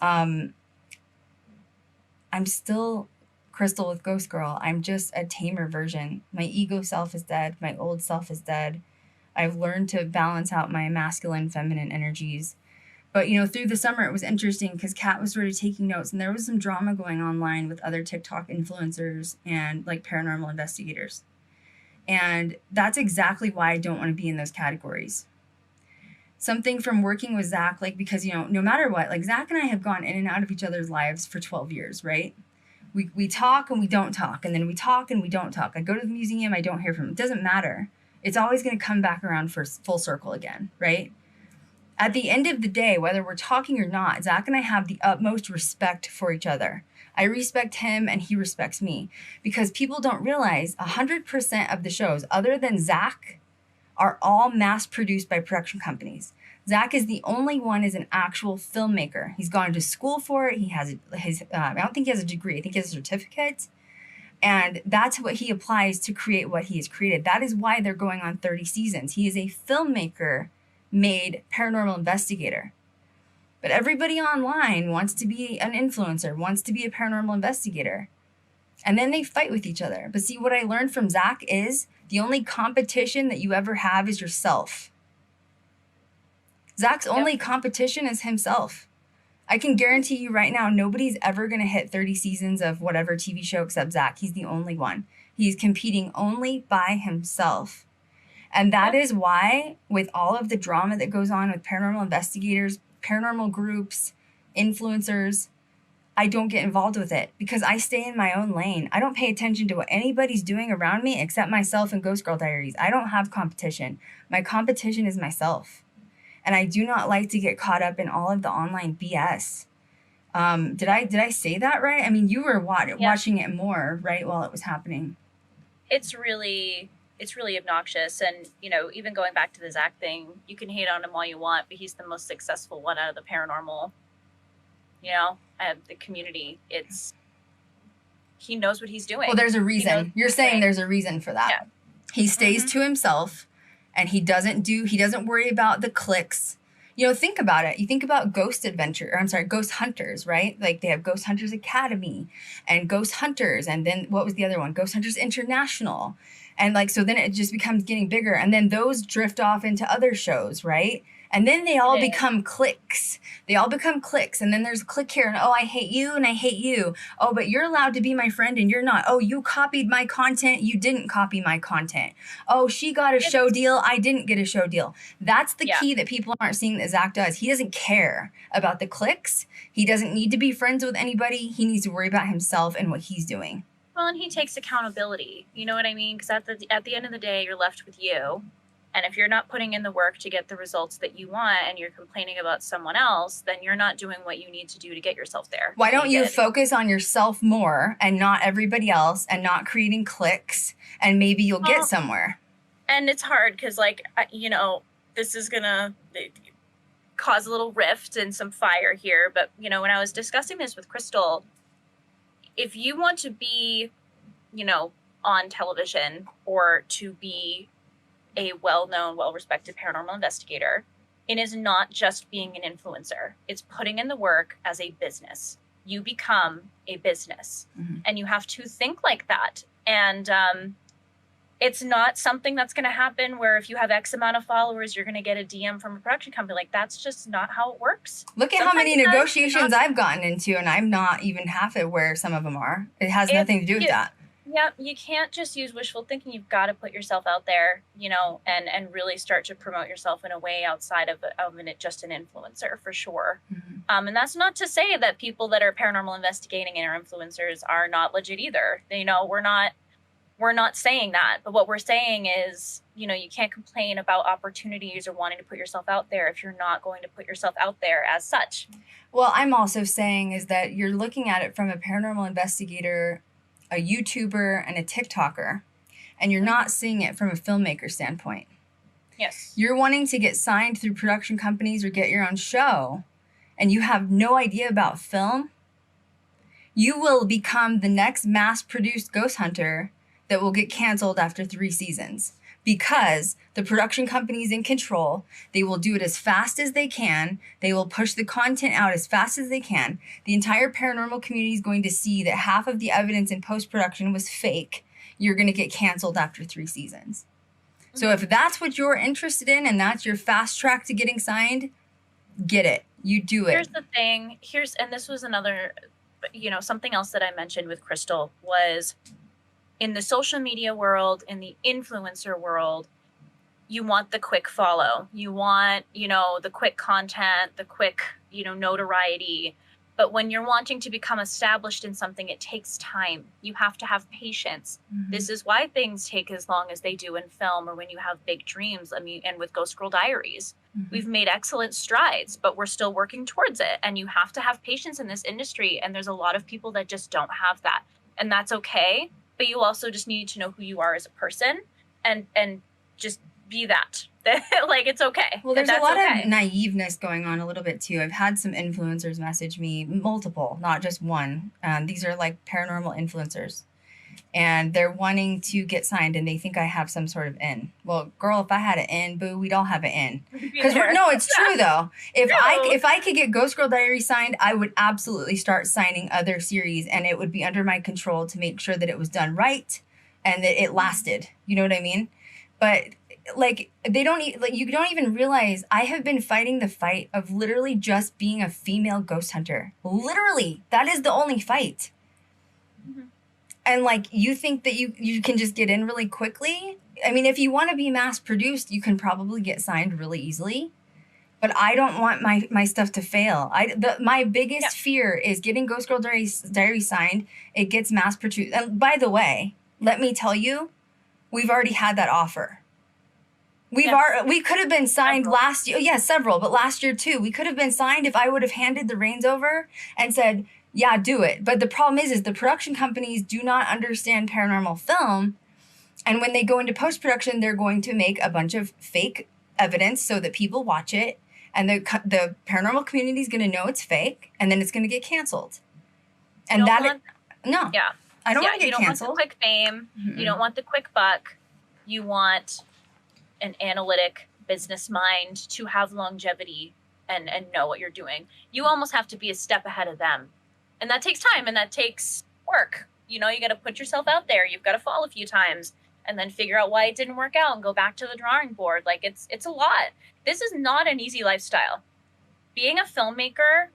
I'm still Krystal with Ghost Girl. I'm just a tamer version. My ego self is dead. My old self is dead. I've learned to balance out my masculine, feminine energies. But, you know, through the summer, it was interesting because Kat was sort of taking notes, and there was some drama going online with other TikTok influencers and like paranormal investigators. And that's exactly why I don't want to be in those categories. Something from working with Zach, like, because, you know, no matter what, like, Zach and I have gone in and out of each other's lives for 12 years, right? We talk and we don't talk, and then we talk and we don't talk. I go to the museum, I don't hear from him. It doesn't matter. It's always going to come back around for full circle again, right? At the end of the day, whether we're talking or not, Zach and I have the utmost respect for each other. I respect him and he respects me, because people don't realize 100% of the shows, other than Zach, are all mass produced by production companies. Zach is the only one as an actual filmmaker. He's gone to school for it. He has his, I don't think he has a degree. I think he has a certificate. And that's what he applies to create what he has created. That is why they're going on 30 seasons. He is a filmmaker made paranormal investigator. But everybody online wants to be an influencer, wants to be a paranormal investigator. And then they fight with each other. But see, what I learned from Zach is the only competition that you ever have is yourself. Zach's only competition is himself. I can guarantee you right now, nobody's ever going to hit 30 seasons of whatever TV show except Zach. He's the only one. He's competing only by himself. And that is why, with all of the drama that goes on with paranormal investigators, paranormal groups, influencers, I don't get involved with it, because I stay in my own lane. I don't pay attention to what anybody's doing around me except myself and Ghost Girl Diaries. I don't have competition. My competition is myself. And I do not like to get caught up in all of the online BS. Did I say that right? I mean, you were watching it more, right, while it was happening. It's really obnoxious. And, you know, even going back to the Zach thing, you can hate on him all you want, but he's the most successful one out of the paranormal, you know, the community. He knows what he's doing. Well, there's a reason. You're saying there's a reason for that. Yeah. He stays to himself, and he doesn't worry about the clicks. You know, think about it. You think about Ghost Hunters, right? Like, they have Ghost Hunters Academy and Ghost Hunters. And then what was the other one? Ghost Hunters International. And like, so then it just becomes getting bigger. And then those drift off into other shows, right? And then they all become cliques. They all become cliques. And then there's a clique here. And, oh, I hate you and I hate you. Oh, but you're allowed to be my friend and you're not. Oh, you copied my content. You didn't copy my content. Oh, she got a show deal. I didn't get a show deal. That's the key that people aren't seeing that Zach does. He doesn't care about the cliques. He doesn't need to be friends with anybody. He needs to worry about himself and what he's doing. Well, and he takes accountability. You know what I mean? Because at the end of the day, you're left with you. And if you're not putting in the work to get the results that you want and you're complaining about someone else, then you're not doing what you need to do to get yourself there. Why don't you focus on yourself more and not everybody else, and not creating cliques, and maybe you'll get somewhere. And it's hard because, like, you know, this is going to cause a little rift and some fire here. But, you know, when I was discussing this with Krystal, if you want to be, you know, on television or to be a well-known, well-respected paranormal investigator, It is not just being an influencer. It's putting in the work as a business. You become a business, and you have to think like that. And it's not something that's going to happen where if you have X amount of followers, you're going to get a DM from a production company. Like, that's just not how it works. Look at how many negotiations I've gotten into, and I'm not even half of where some of them are. It has nothing to do with that. Yeah, you can't just use wishful thinking. You've got to put yourself out there, you know, and really start to promote yourself in a way outside of just an influencer, for sure. And that's not to say that people that are paranormal investigating and are influencers are not legit either. You know, we're not saying that. But what we're saying is, you know, you can't complain about opportunities or wanting to put yourself out there if you're not going to put yourself out there as such. Well, I'm also saying is that you're looking at it from a paranormal investigator, a YouTuber, and a TikToker, and you're not seeing it from a filmmaker standpoint. Yes. You're wanting to get signed through production companies or get your own show, and you have no idea about film. You will become the next mass-produced ghost hunter that will get canceled after 3 seasons. Because the production company is in control, they will do it as fast as they can. They will push the content out as fast as they can. The entire paranormal community is going to see that half of the evidence in post-production was fake. You're going to get canceled after 3 seasons. So if that's what you're interested in and that's your fast track to getting signed, get it. You do it. Here's the thing. And this was another, you know, something else that I mentioned with Krystal was, in the social media world, in the influencer world, you want the quick follow. You want, you know, the quick content, the quick, you know, notoriety. But when you're wanting to become established in something, it takes time. You have to have patience. This is why things take as long as they do in film or when you have big dreams. I mean, and with Ghost Girl Diaries, we've made excellent strides, but we're still working towards it. And you have to have patience in this industry. And there's a lot of people that just don't have that. And that's okay. But you also just need to know who you are as a person and just be that. Like, it's okay. Well, there's a lot of naiveness going on a little bit too. I've had some influencers message me, multiple, not just one. These are like paranormal influencers. And they're wanting to get signed and they think I have some sort of in. Well, girl, if I had an in, boo, we'd all have an in. Because no, it's true though. If I could get Ghost Girl Diaries signed, I would absolutely start signing other series, and it would be under my control to make sure that it was done right and that it lasted. You know what I mean? But like, you don't even realize I have been fighting the fight of literally just being a female ghost hunter. Literally, that is the only fight. And like, you think that you can just get in really quickly? I mean, if you want to be mass produced, you can probably get signed really easily. But I don't want my stuff to fail. My biggest fear is getting Ghost Girl Diaries signed. It gets mass produced. And by the way, let me tell you, we've already had that offer. We could have been signed last year. Yeah, several, but last year too. We could have been signed if I would have handed the reins over and said, yeah, do it. But the problem is the production companies do not understand paranormal film. And when they go into post-production, they're going to make a bunch of fake evidence so that people watch it. And the paranormal community is going to know it's fake. And then it's going to get canceled. And I don't want to get canceled. You don't want the quick fame. You don't want the quick buck. You want an analytic business mind to have longevity and know what you're doing. You almost have to be a step ahead of them. And that takes time and that takes work. You know, you got to put yourself out there. You've got to fall a few times and then figure out why it didn't work out and go back to the drawing board. Like, it's a lot. This is not an easy lifestyle. Being a filmmaker,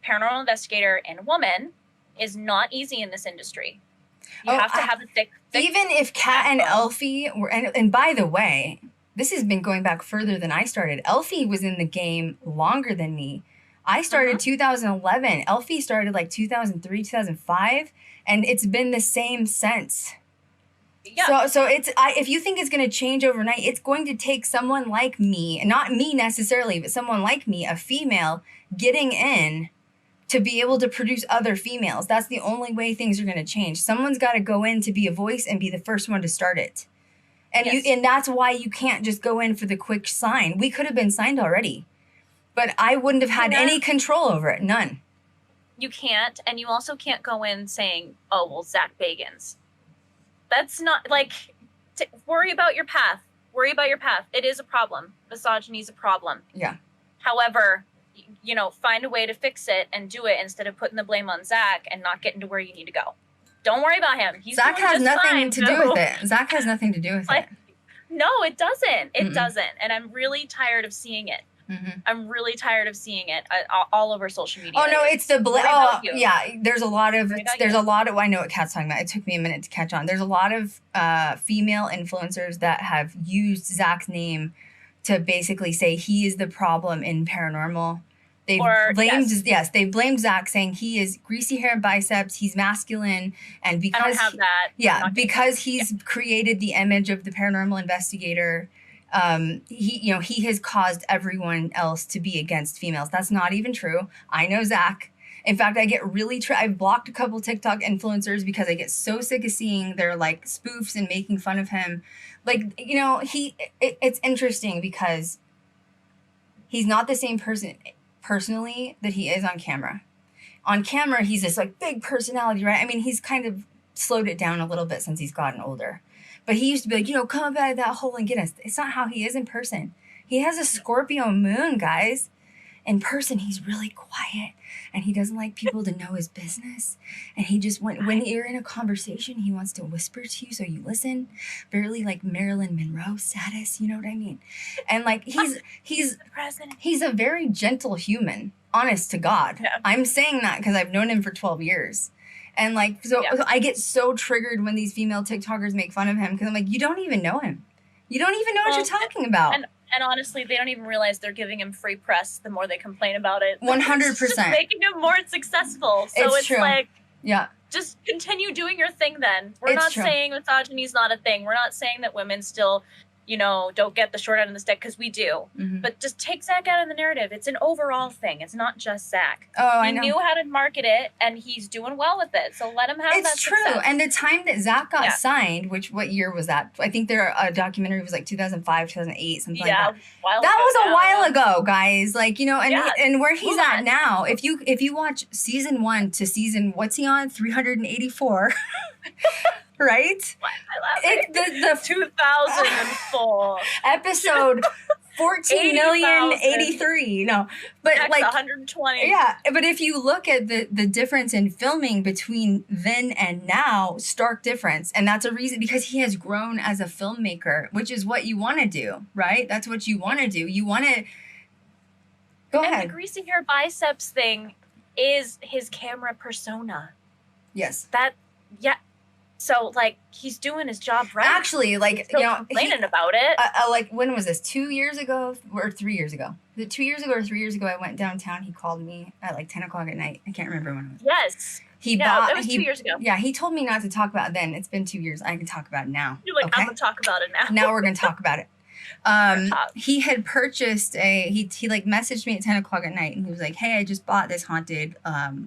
paranormal investigator, and a woman is not easy in this industry. You have to have a thick even if Kat and Elfie were, and by the way, this has been going back further than I started. Elfie was in the game longer than me. I started 2011. Elfie started like 2003, 2005, and it's been the same since. Yeah. So it's if you think it's going to change overnight, it's going to take someone like me, and not me necessarily, but someone like me, a female, getting in to be able to produce other females. That's the only way things are going to change. Someone's got to go in to be a voice and be the first one to start it. And and that's why you can't just go in for the quick sign. We could have been signed already. But I wouldn't have had any control over it. None. You can't. And you also can't go in saying, oh, well, Zach Bagans. That's not, like, worry about your path. Worry about your path. It is a problem. Misogyny is a problem. Yeah. However, you know, find a way to fix it and do it instead of putting the blame on Zach and not getting to where you need to go. Don't worry about him. Zach has nothing to do with it. Zach has nothing to do with it. No, it doesn't. It doesn't. And I'm really tired of seeing it. I'm really tired of seeing it all over social media. Oh no, it's the yeah. There's a lot of I know what Kat's talking about. It took me a minute to catch on. There's a lot of female influencers that have used Zach's name to basically say he is the problem in paranormal. They've blamed Zach, saying he is greasy hair and biceps, he's masculine, and because I don't have that. Yeah, because he's created the image of the paranormal investigator. He has caused everyone else to be against females. That's not even true. I know Zach. In fact, I get really I've blocked a couple TikTok influencers because I get so sick of seeing their like spoofs and making fun of him. Like, you know, it's interesting because he's not the same person personally that he is on camera. On camera, he's this like big personality, right? I mean, he's kind of slowed it down a little bit since he's gotten older. But he used to be like, you know, come up out of that hole and get us. It's not how he is in person. He has a Scorpio moon, guys. In person, he's really quiet. And he doesn't like people to know his business. And he just, when you're in a conversation, he wants to whisper to you so you listen. Barely like Marilyn Monroe status, you know what I mean? And like, he's a very gentle human, honest to God. Yeah. I'm saying that because I've known him for 12 years. And like, so I get so triggered when these female TikTokers make fun of him because I'm like, you don't even know him. You don't even know what you're talking about. And honestly, they don't even realize they're giving him free press the more they complain about it. 100%. It's just making him more successful. So it's true. like, yeah, just continue doing your thing then. We're not saying misogyny is not a thing. We're not saying that women still, you know, don't get the short end of the stick, because we do. But just take Zach out of the narrative. It's an overall thing. It's not just Zach. Oh, I know. He knew how to market it, and he's doing well with it. So let him have that success. It's true. And the time that Zach got signed, what year was that? I think their documentary was like 2005, 2008, something like that. That was a while ago, guys. Like, you know, and where he's at now, if you watch season 1 to season, what's he on? 384. Right? I love it. The 2004 episode 14,083,000. No, but X like 120. Yeah, but if you look at the difference in filming between then and now, stark difference, and that's a reason, because he has grown as a filmmaker, which is what you want to do, right? That's what you want to do. You want to go ahead. And the greasy hair biceps thing is his camera persona. Yes. So, like, he's doing his job right. Actually, like, you know, complaining about it. Like, when was this? 2 years ago or 3 years ago? 2 years ago or 3 years ago, I went downtown. He called me at like 10 o'clock at night. I can't remember when it was. Yes. It was 2 years ago. Yeah, he told me not to talk about it then. It's been 2 years. I can talk about it now. You're like, okay? I'm going to talk about it now. Now we're going to talk about it. He had purchased he like messaged me at 10 o'clock at night, and he was like, hey, I just bought this haunted,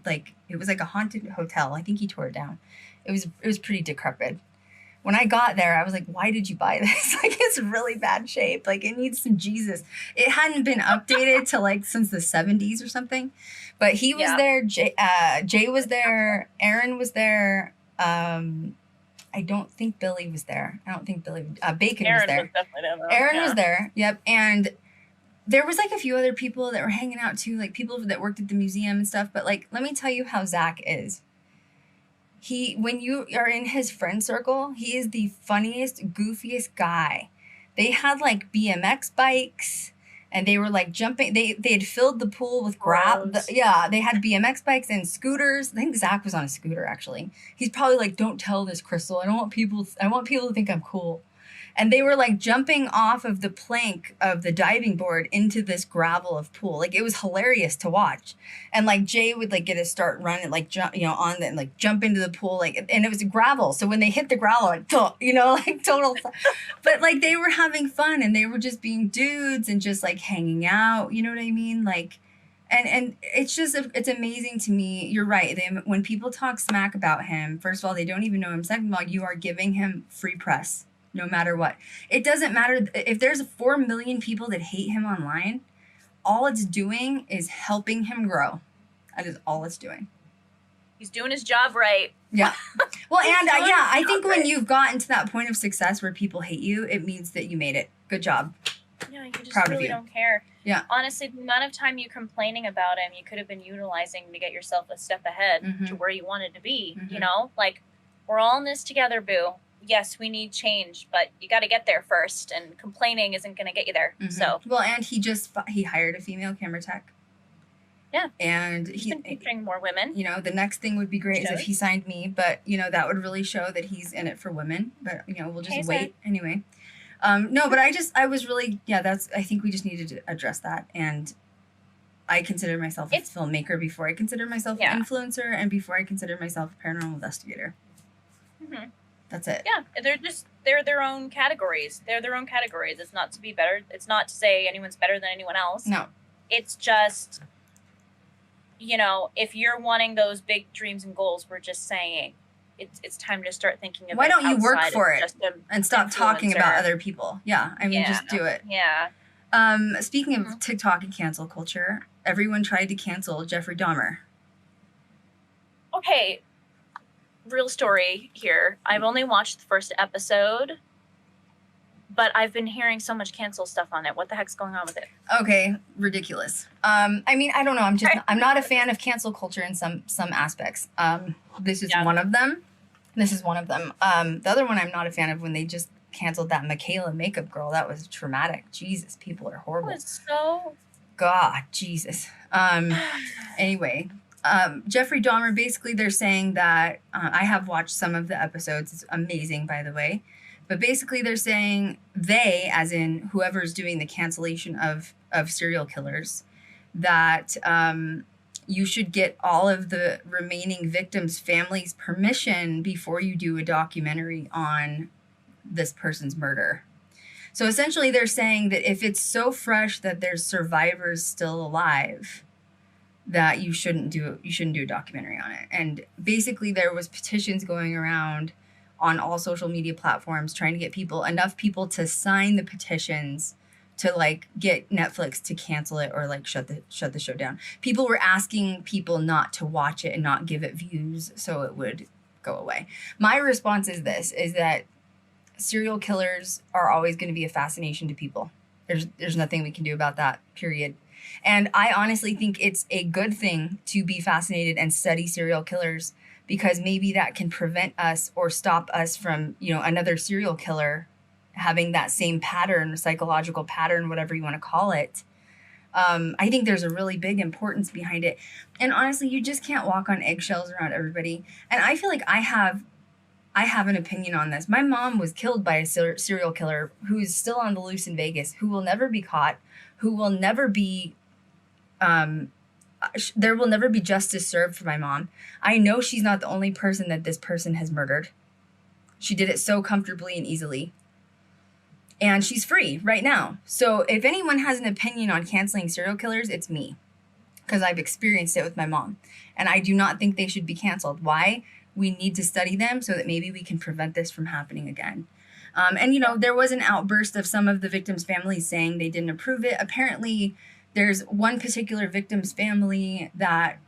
like, it was like a haunted hotel. I think he tore it down. It was pretty decrepit. When I got there, I was like, why did you buy this? Like, it's really bad shape. Like, it needs some Jesus. It hadn't been updated to like since the 70s or something. But he was there. Jay was there. Aaron was there. I don't think Billy was there. Bacon was there. Aaron was there. Yep. And there was like a few other people that were hanging out too, like people that worked at the museum and stuff. But like, let me tell you how Zach is. When you are in his friend circle, he is the funniest, goofiest guy. They had like BMX bikes, and they were like jumping. They had filled the pool with they had BMX bikes and scooters. I think Zach was on a scooter actually. He's probably like, don't tell this, Krystal. I want people to think I'm cool. And they were like jumping off of the plank of the diving board into this gravel of pool. Like, it was hilarious to watch. And like Jay would like get a start running, like jump, you know, on the, and like jump into the pool, like, and it was gravel. So when they hit the gravel, like, you know, like total. But like, they were having fun, and they were just being dudes and just like hanging out. You know what I mean? Like, and it's just, it's amazing to me. You're right. When people talk smack about him, first of all, they don't even know him. Second of all, you are giving him free press. No matter what. It doesn't matter if there's 4 million people that hate him online, all it's doing is helping him grow. That is all it's doing. He's doing his job right. Yeah. Well, and I think when you've gotten to that point of success where people hate you, it means that you made it. Good job. Yeah, you just Proud of really you. don't care. Yeah. Honestly, the amount of time you complaining about him, you could have been utilizing to get yourself a step ahead to where you wanted to be. You know, like, we're all in this together, boo. Yes, we need change, but you got to get there first, and complaining isn't going to get you there. So, well, and he hired a female camera tech. Yeah. And he's been featuring more women. You know, the next thing would be great is if he signed me, but, you know, that would really show that he's in it for women. But, you know, we'll just wait anyway. No, but I was really, I think we just needed to address that. And I consider myself a filmmaker before I consider myself an influencer, and before I consider myself a paranormal investigator. That's it. Yeah, they're their own categories. They're their own categories. It's not to be better. It's not to say anyone's better than anyone else. No. It's just, you know, if you're wanting those big dreams and goals, we're just saying it's time to start thinking about. Why don't you work for it and stop talking about other people? Yeah, I mean, just do it. Yeah. Speaking of TikTok and cancel culture, everyone tried to cancel Jeffrey Dahmer. Okay, real story here. I've only watched the first episode, but I've been hearing so much cancel stuff on it. What the heck's going on with it? Okay, ridiculous. I mean, I don't know. I'm not a fan of cancel culture in some aspects. This is one of them. The other one I'm not a fan of, when they just canceled that Michaela makeup girl. That was traumatic. Jesus, people are horrible. It was so... God, Jesus. Anyway, Jeffrey Dahmer, basically they're saying that, I have watched some of the episodes. It's amazing, by the way. But basically they're saying they, as in whoever's doing the cancellation of serial killers, that you should get all of the remaining victims' families' permission before you do a documentary on this person's murder. So essentially they're saying that if it's so fresh that there's survivors still alive, that you shouldn't do a documentary on it. And basically there was petitions going around on all social media platforms trying to get enough people to sign the petitions to, like, get Netflix to cancel it or, like, shut the show down. People were asking people not to watch it and not give it views so it would go away. My response is that serial killers are always going to be a fascination to people. There's nothing we can do about that, period. And I honestly think it's a good thing to be fascinated and study serial killers, because maybe that can prevent us or stop us from, you know, another serial killer having that same pattern, psychological pattern, whatever you want to call it. I think there's a really big importance behind it. And honestly, you just can't walk on eggshells around everybody. And I feel like I have an opinion on this. My mom was killed by a serial killer who is still on the loose in Vegas, who will never be caught, who will never be, there will never be justice served for my mom. I know she's not the only person that this person has murdered. She did it so comfortably and easily. And she's free right now. So if anyone has an opinion on canceling serial killers, it's me. Because I've experienced it with my mom. And I do not think they should be canceled. Why? We need to study them so that maybe we can prevent this from happening again. And, you know, there was an outburst of some of the victims' families saying they didn't approve it. Apparently, there's one particular victim's family that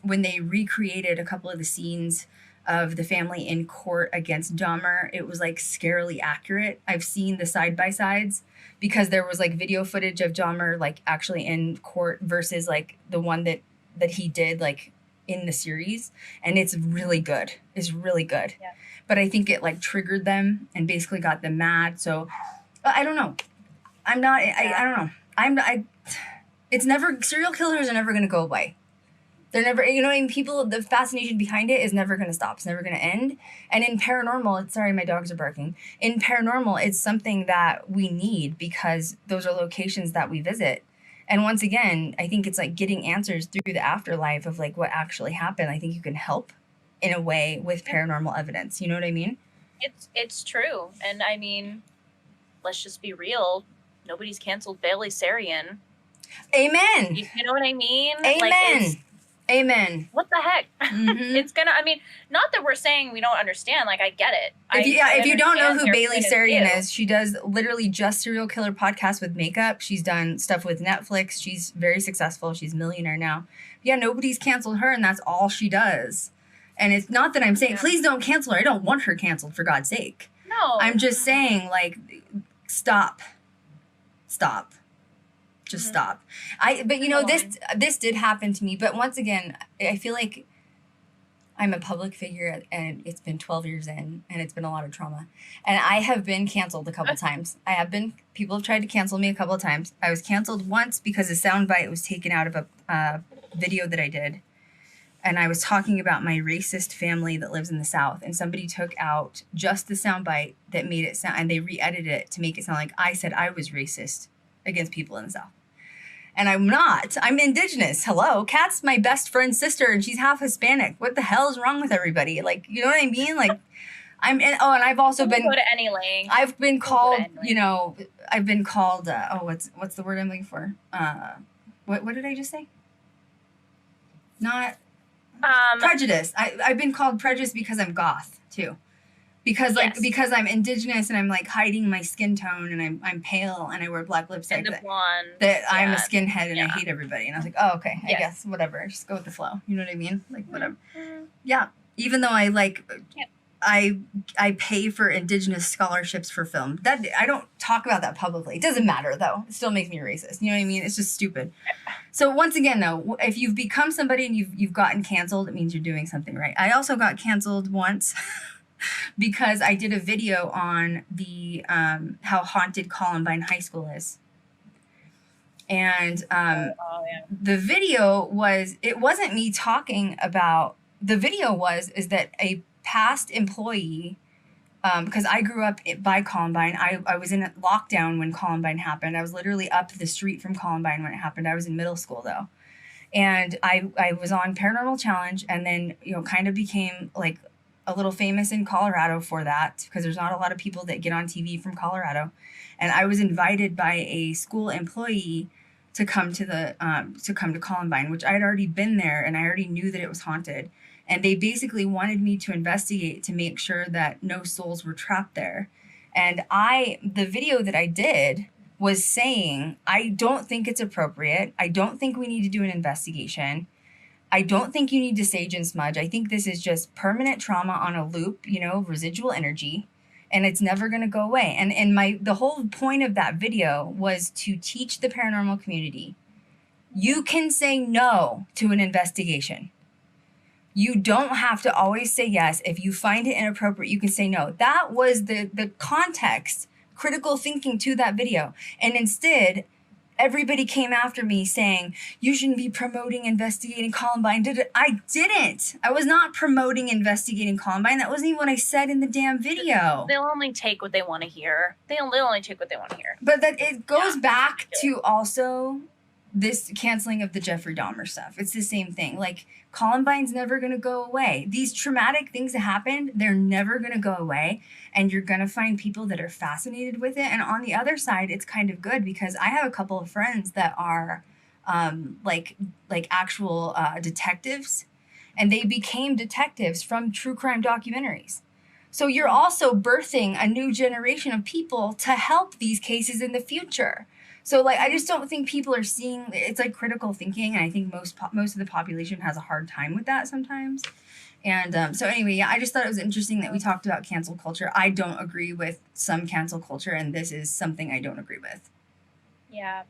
when they recreated a couple of the scenes of the family in court against Dahmer, it was, like, scarily accurate. I've seen the side-by-sides because there was, like, video footage of Dahmer, like, actually in court versus, like, the one that he did, like, in the series. And it's really good. It's really good. Yeah. But I think it, like, triggered them and basically got them mad. So, I don't know. I don't know. It's never, serial killers are never going to go away. They're never, you know what I mean? People, the fascination behind it is never going to stop. It's never going to end. And in paranormal, sorry, my dogs are barking. In paranormal, it's something that we need because those are locations that we visit. And once again, I think it's like getting answers through the afterlife of, like, what actually happened. I think you can help in a way with paranormal evidence. You know what I mean? It's true. And I mean, let's just be real. Nobody's canceled Bailey Sarian. Amen. You know what I mean? Amen. Like, amen. What the heck? Mm-hmm. It's gonna, I mean, not that we're saying we don't understand. Like, I get it. If you don't know who Bailey Sarian is, she does literally just serial killer podcasts with makeup. She's done stuff with Netflix. She's very successful. She's a millionaire now. Yeah, nobody's canceled her, and that's all she does. And it's not that I'm saying, please don't cancel her. I don't want her canceled, for God's sake. No. I'm just saying, like, stop. stop. Just Mhm. stop. But you know, this did happen to me. But once again, I feel like I'm a public figure, and it's been 12 years in, and it's been a lot of trauma. And I have been canceled a couple times. People have tried to cancel me a couple of times. I was canceled once because a soundbite was taken out of a video that I did. And I was talking about my racist family that lives in the South, and somebody took out just the soundbite that made it sound, and they re-edited it to make it sound like I said I was racist against people in the South. And I'm not. I'm Indigenous. Hello. Kat's my best friend's sister, and she's half Hispanic. What the hell is wrong with everybody? Like, you know what I mean? Like, and I've also been. Go to any lane. I've been called, you know, what's the word I'm looking for? What did I just say? Not prejudice. I've been called prejudice because I'm goth too. Because because I'm Indigenous and I'm like hiding my skin tone, and I'm pale and I wear black lipstick. And the blonde. That I'm a skinhead and I hate everybody. And I was like, oh, okay, I guess whatever. Just go with the flow. You know what I mean? Like whatever. Mm-hmm. Yeah. Even though I pay for Indigenous scholarships for film. That I don't talk about that publicly. It doesn't matter though. It still makes me racist. You know what I mean? It's just stupid. So once again though, if you've become somebody and you've gotten canceled, it means you're doing something right. I also got canceled once because I did a video on the how haunted Columbine High School is. And the video wasn't me talking about, the video is that a past employee, because I grew up by Columbine. I was in lockdown when Columbine happened. I was literally up the street from Columbine when it happened. I was in middle school though. And I was on Paranormal Challenge, and then, you know, kind of became like a little famous in Colorado for that, because there's not a lot of people that get on TV from Colorado. And I was invited by a school employee to come to Columbine, which I'd already been there and I already knew that it was haunted. And they basically wanted me to investigate to make sure that no souls were trapped there. And the video that I did was saying, I don't think it's appropriate. I don't think we need to do an investigation. I don't think you need to sage and smudge. I think this is just permanent trauma on a loop, you know, residual energy, and it's never going to go away. And the whole point of that video was to teach the paranormal community, you can say no to an investigation. You don't have to always say yes. If you find it inappropriate, you can say no. That was the context, critical thinking to that video. And instead, everybody came after me saying, you shouldn't be promoting investigating Columbine. I didn't. I was not promoting investigating Columbine. That wasn't even what I said in the damn video. They'll only take what they want to hear. They'll only take what they want to hear. But that it goes back to also this canceling of the Jeffrey Dahmer stuff. It's the same thing. Like, Columbine's never going to go away. These traumatic things that happened, they're never going to go away. And you're going to find people that are fascinated with it. And on the other side, it's kind of good because I have a couple of friends that are like actual detectives. And they became detectives from true crime documentaries. So you're also birthing a new generation of people to help these cases in the future. So, like, I just don't think people are seeing, it's like critical thinking, and I think most of the population has a hard time with that sometimes. And so anyway, yeah, I just thought it was interesting that we talked about cancel culture. I don't agree with some cancel culture, and this is something I don't agree with. Yeah.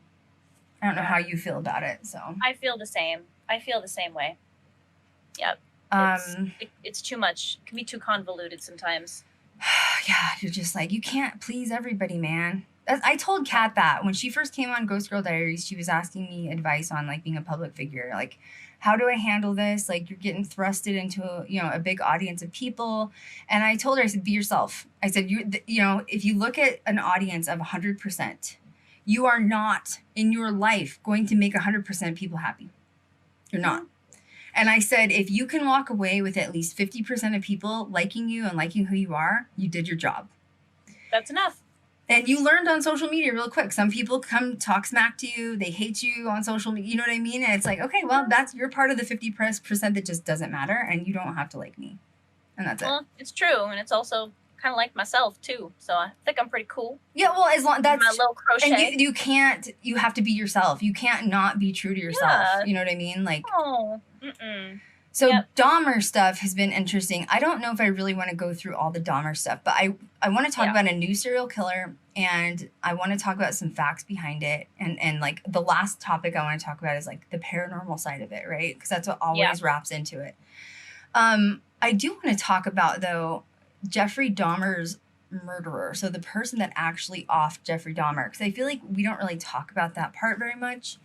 I don't know how you feel about it, so. I feel the same. I feel the same way. Yep. It's too much. It can be too convoluted sometimes. Yeah, you're just like, you can't please everybody, man. I told Kat that when she first came on Ghost Girl Diaries, she was asking me advice on like being a public figure. Like, how do I handle this? Like, you're getting thrusted into a big audience of people. And I told her, I said, be yourself. I said, if you look at an audience of 100%, you are not in your life going to make 100% people happy. You're not. And I said, if you can walk away with at least 50% of people liking you and liking who you are, you did your job. That's enough. And you learned on social media real quick. Some people come talk smack to you. They hate you on social media. You know what I mean? And it's like, okay, well, you're part of the 50% that just doesn't matter. And you don't have to like me. And that's it. Well, it's true. And it's also kind of like myself too. So I think I'm pretty cool. Yeah, well, as long that's my little crochet. And you have to be yourself. You can't not be true to yourself. Yeah. You know what I mean? Like, So Dahmer stuff has been interesting. I don't know if I really want to go through all the Dahmer stuff, but I want to talk about a new serial killer and I want to talk about some facts behind it. And like the last topic I want to talk about is like the paranormal side of it, right? Because that's what always wraps into it. I do want to talk about, though, Jeffrey Dahmer's murderer. So the person that actually offed Jeffrey Dahmer. Because I feel like we don't really talk about that part very much.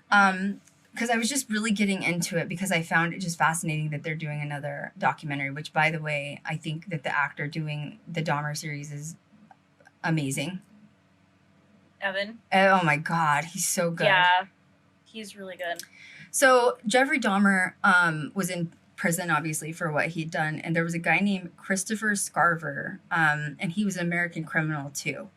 Because I was just really getting into it because I found it just fascinating that they're doing another documentary, which, by the way, I think that the actor doing the Dahmer series is amazing. Evan? Oh my God, he's so good. Yeah, he's really good. So Jeffrey Dahmer was in prison, obviously, for what he'd done. And there was a guy named Christopher Scarver, and he was an American criminal too.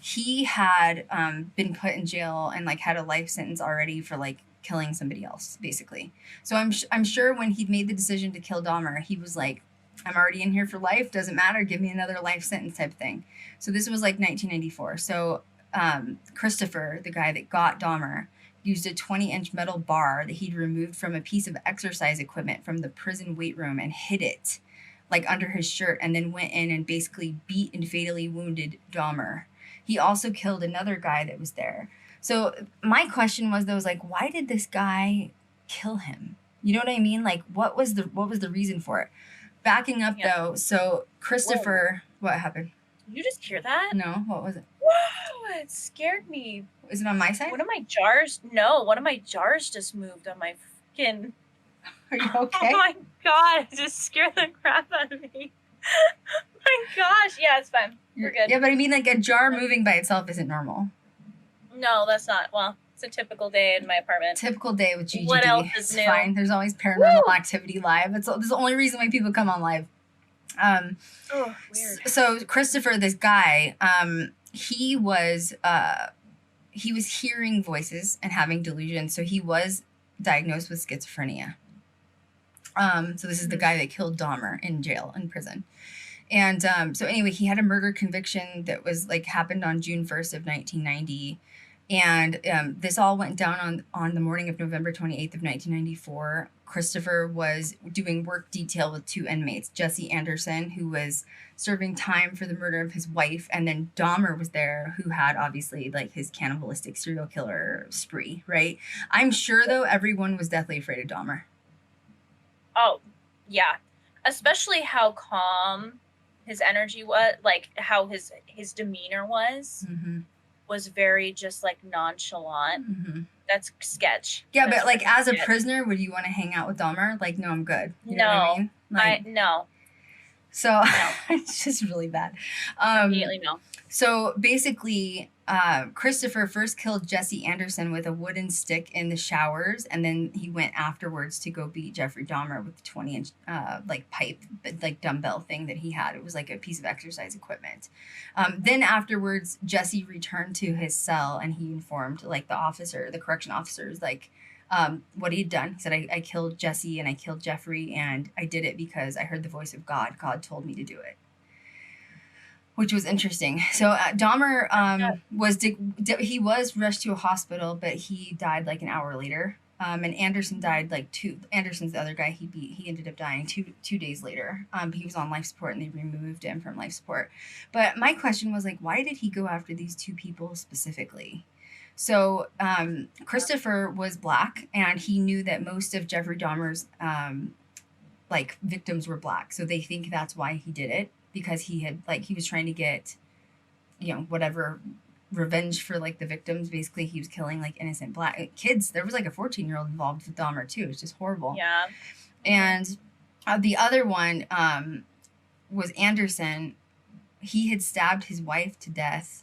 He had been put in jail and like had a life sentence already for like killing somebody else, basically. So I'm sure when he made the decision to kill Dahmer, he was like, I'm already in here for life. Doesn't matter. Give me another life sentence type thing. So this was like 1994. So Christopher, the guy that got Dahmer, used a 20-inch metal bar that he'd removed from a piece of exercise equipment from the prison weight room and hid it like under his shirt, and then went in and basically beat and fatally wounded Dahmer. He also killed another guy that was there. So my question was, though, was like, why did this guy kill him? You know what I mean? Like, what was the reason for it? Backing up, though, so Christopher, what happened? Did you just hear that? No, what was it? Whoa, it scared me. Is it on my side? One of my jars just moved on my freaking... Are you okay? Oh my God, it just scared the crap out of me. My gosh, yeah, it's fine. We're good. Yeah, but I mean, like, a jar moving by itself isn't normal. No, that's not. Well, it's a typical day in my apartment. Typical day with GGD. What else is it's new? Fine. There's always paranormal activity live. This is the only reason why people come on live. Oh, weird. So Christopher, this guy, he was hearing voices and having delusions. So he was diagnosed with schizophrenia. So this is the guy that killed Dahmer in jail, in prison. And so anyway, he had a murder conviction that was like happened on June 1st of 1990. And this all went down on the morning of November 28th of 1994. Christopher was doing work detail with two inmates, Jesse Anderson, who was serving time for the murder of his wife, and then Dahmer was there, who had obviously like his cannibalistic serial killer spree, right? I'm sure, though, everyone was deathly afraid of Dahmer. Oh, yeah. Especially how calm his energy was, like how his demeanor was. Mm-hmm. Was very just like nonchalant. Mm-hmm. That's sketch. Yeah, That's but like as a sketch. prisoner, would you want to hang out with Dahmer? Like, no, I'm good. You know No, what I mean? Like, no. So No. it's just really bad. Immediately no. So basically, Christopher first killed Jesse Anderson with a wooden stick in the showers, and then he went afterwards to go beat Jeffrey Dahmer with the 20-inch like pipe, like dumbbell thing that he had. It was like a piece of exercise equipment. Then afterwards, Jesse returned to his cell, and he informed like the correction officers, like what he had done. He said, I killed Jesse and I killed Jeffrey, and I did it because I heard the voice of God. God told me to do it. Which was interesting. So Dahmer he was rushed to a hospital, but he died like an hour later. And Anderson died Anderson's the other guy he beat. He ended up dying two days later. He was on life support, and they removed him from life support. But my question was like, why did he go after these two people specifically? So Christopher was Black, and he knew that most of Jeffrey Dahmer's like victims were Black. So they think that's why he did it. Because he was trying to get, whatever revenge for like the victims. Basically, he was killing like innocent Black kids. There was like a 14-year-old involved with Dahmer too. It's just horrible. Yeah. And the other one was Anderson. He had stabbed his wife to death.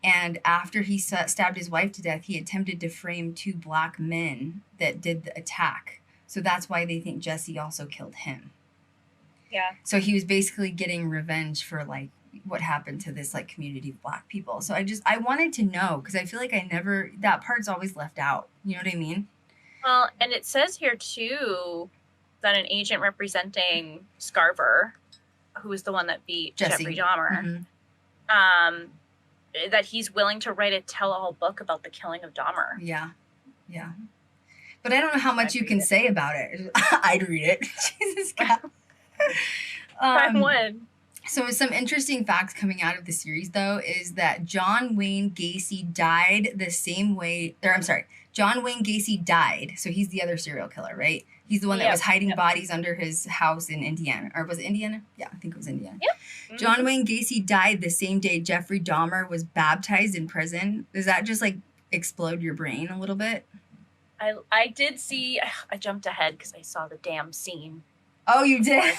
And after he stabbed his wife to death, he attempted to frame two Black men that did the attack. So that's why they think Jesse also killed him. Yeah. So he was basically getting revenge for like what happened to this like community of Black people. So I wanted to know, because I feel like that part's always left out. You know what I mean? Well, and it says here too that an agent representing Scarver, who was the one that beat Jeffrey Dahmer, that he's willing to write a tell-all book about the killing of Dahmer. Yeah. Yeah. But I don't know how much you can say about it. I'd read it. Jesus God. I would. So some interesting facts coming out of the series, though, is that John Wayne Gacy died the same way. Or I'm sorry, John Wayne Gacy died. So he's the other serial killer, right? He's the one that was hiding bodies under his house in Indiana. Or was it Indiana? Yeah, I think it was Indiana. Yep. Mm-hmm. John Wayne Gacy died the same day Jeffrey Dahmer was baptized in prison. Does that just like explode your brain a little bit? I did see, I jumped ahead because I saw the damn scene. Oh, you did?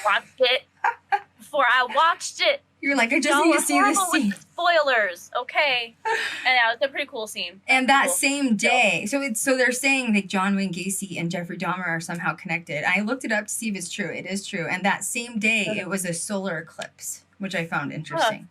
Before I watched it. You're like, I just need to see this scene. With spoilers, okay? And yeah, it's a pretty cool scene. And that same day, so they're saying that John Wayne Gacy and Jeffrey Dahmer are somehow connected. I looked it up to see if it's true. It is true. And that same day, it was a solar eclipse, which I found interesting.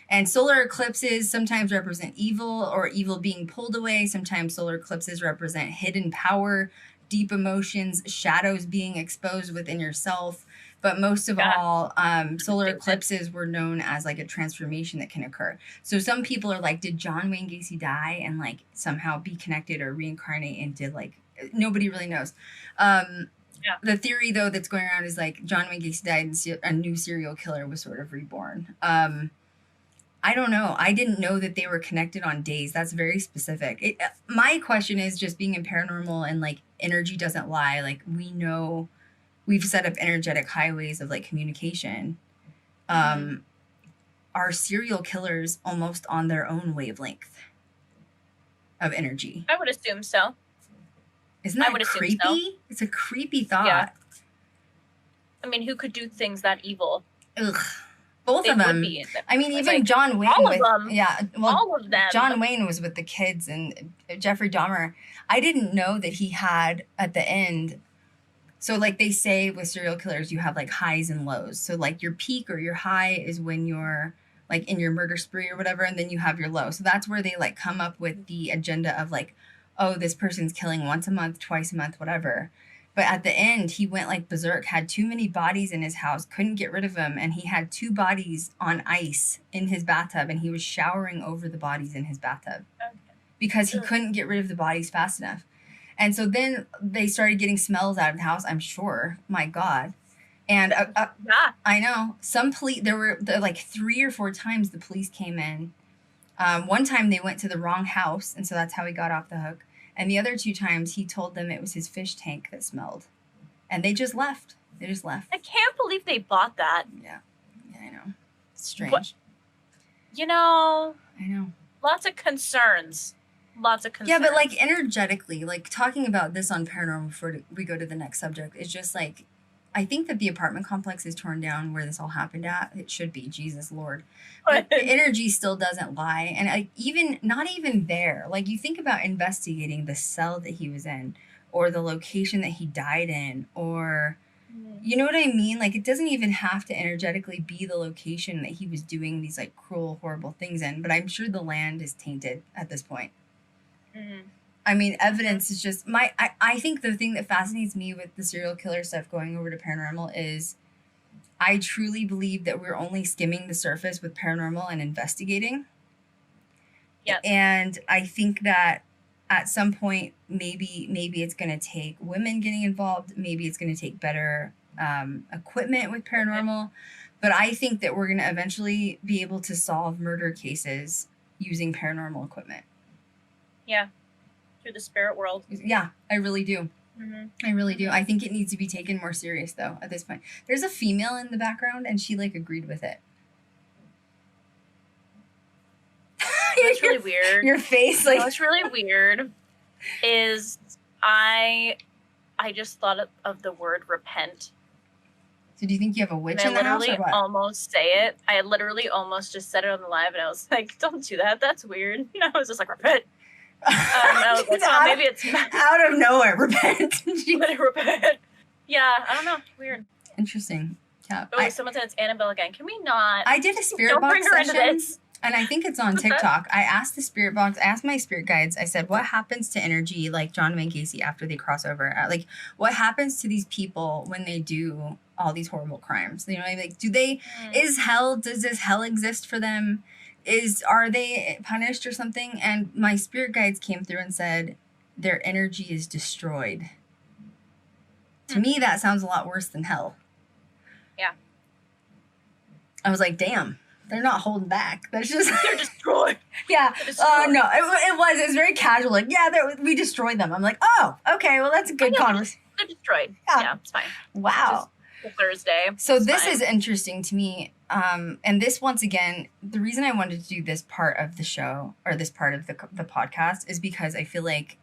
And solar eclipses sometimes represent evil or evil being pulled away. Sometimes solar eclipses represent hidden power, deep emotions, shadows being exposed within yourself. But most of all, solar eclipses were known as like a transformation that can occur. So some people are like, did John Wayne Gacy die and like somehow be connected or reincarnate and did like, nobody really knows. The theory though that's going around is like John Wayne Gacy died and a new serial killer was sort of reborn. I don't know. I didn't know that they were connected on days. That's very specific. My question is just being in paranormal and like energy doesn't lie. Like we know we've set up energetic highways of like communication. Are serial killers almost on their own wavelength of energy? I would assume so. Isn't that creepy? So. It's a creepy thought. Yeah. I mean, who could do things that evil? Ugh. Both of them. I mean, even like, John Wayne. All of them. Yeah. Well, all of them. John Wayne was with the kids and Jeffrey Dahmer. I didn't know that he had at the end. So like they say with serial killers, you have like highs and lows. So like your peak or your high is when you're like in your murder spree or whatever. And then you have your low. So that's where they like come up with the agenda of like, oh, this person's killing once a month, twice a month, whatever. But at the end, he went like berserk, had too many bodies in his house, couldn't get rid of them. And he had 2 bodies on ice in his bathtub. And he was showering over the bodies in his bathtub because he couldn't get rid of the bodies fast enough. And so then they started getting smells out of the house, I'm sure. My God. And I know some police, there were like 3 or 4 times the police came in. One time they went to the wrong house. And so that's how he got off the hook. And the other 2 times, he told them it was his fish tank that smelled. And they just left. They just left. I can't believe they bought that. Yeah. Yeah, I know. It's strange. What? You know. I know. Lots of concerns. Lots of concerns. Yeah, but like energetically, like talking about this on Paranormal before we go to the next subject is just like, I think that the apartment complex is torn down where this all happened at. It should be, Jesus Lord. But the energy still doesn't lie. And not even there. Like you think about investigating the cell that he was in or the location that he died in or, you know what I mean? Like it doesn't even have to energetically be the location that he was doing these like cruel, horrible things in. But I'm sure the land is tainted at this point. Mm-hmm. I mean, evidence is just I think the thing that fascinates me with the serial killer stuff going over to paranormal is I truly believe that we're only skimming the surface with paranormal and investigating. Yeah. And I think that at some point, maybe it's going to take women getting involved. Maybe it's going to take better equipment with paranormal. But I think that we're going to eventually be able to solve murder cases using paranormal equipment. Yeah. Through the spirit world. Yeah, I really do. Mm-hmm. I really do. I think it needs to be taken more serious, though, at this point. There's a female in the background, and she, like, agreed with it. What's really weird. Your face, like... What's really weird is I just thought of the word repent. So do you think you have a witch in the house, or what? I literally almost say it. I literally almost just said it on the live, and I was like, don't do that. That's weird. And I was just like, repent. Maybe it's out of nowhere. Repent. Repent. Yeah, I don't know. Weird. Interesting. Yeah. Oh, someone said it's Annabelle again. Can we not? I did a spirit box session, and I think it's on TikTok. I asked the spirit box. I asked my spirit guides. I said, "What happens to energy like John Wayne Gacy after they cross over? Like, what happens to these people when they do all these horrible crimes? You know, like, do they? Is hell? Does this hell exist for them?" Are they punished or something? And my spirit guides came through and said their energy is destroyed. To me, that sounds a lot worse than hell. Yeah. I was like, damn, they're not holding back. That's just They're destroyed. yeah. They're destroyed. No, it was very casual. Like, yeah, we destroyed them. I'm like, oh, okay, well, that's a good conversation. They're destroyed. Yeah. Yeah, it's fine. Wow. Just Thursday. So It's this fine. is interesting to me. And this, once again, the reason I wanted to do this part of the show or this part of the podcast is because I feel like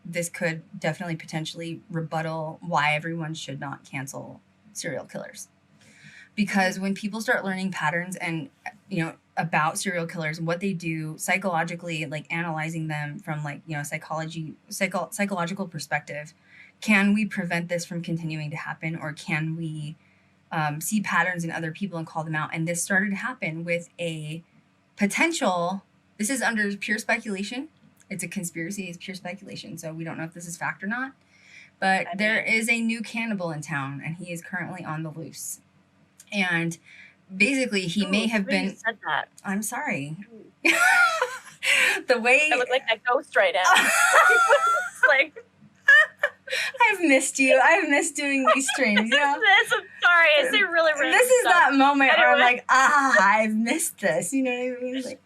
this could definitely potentially rebuttal why everyone should not cancel serial killers. Because when people start learning patterns and, about serial killers and what they do psychologically, like analyzing them from like, psychological perspective, can we prevent this from continuing to happen, or can we see patterns in other people and call them out? And this started to happen with a potential, this is under pure speculation. It's a conspiracy, it's pure speculation. So we don't know if this is fact or not. But there is a new cannibal in town, and he is currently on the loose. And basically, he may have been. You said that. I'm sorry. The way I look like that ghost right now. It's like I've missed you. I've missed doing these streams. You know? this. I'm sorry. I say really random This is stuff. that moment where I'm Anyway. like, I've missed this. You know what I mean? Like,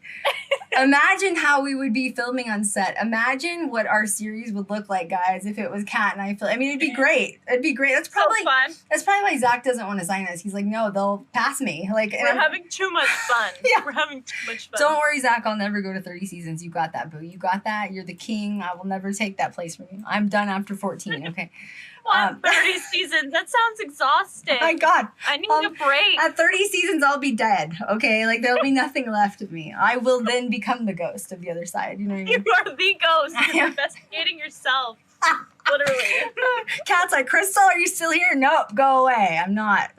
imagine how we would be filming on set. Imagine what our series would look like, guys, if it was Kat and I. I mean, it'd be great. It'd be great. That's probably So fun. That's probably why Zach doesn't want to sign us. He's like, no, they'll pass me. Like, We're having too much fun. Yeah. We're having too much fun. don't worry, Zach. I'll never go to 30 seasons. You got that, boo. You got that. You're the king. I will never take that place from you. I'm done after 14. Okay. Well, 30 seasons. That sounds exhausting. My God. I need a break. At 30 seasons, I'll be dead. Okay. Like, there'll be nothing left of me. I will then become the ghost of the other side. You know what I mean? You are the ghost. I You're am. investigating yourself. Literally. Kat's like, Krystal, are you still here? Nope, go away. I'm not.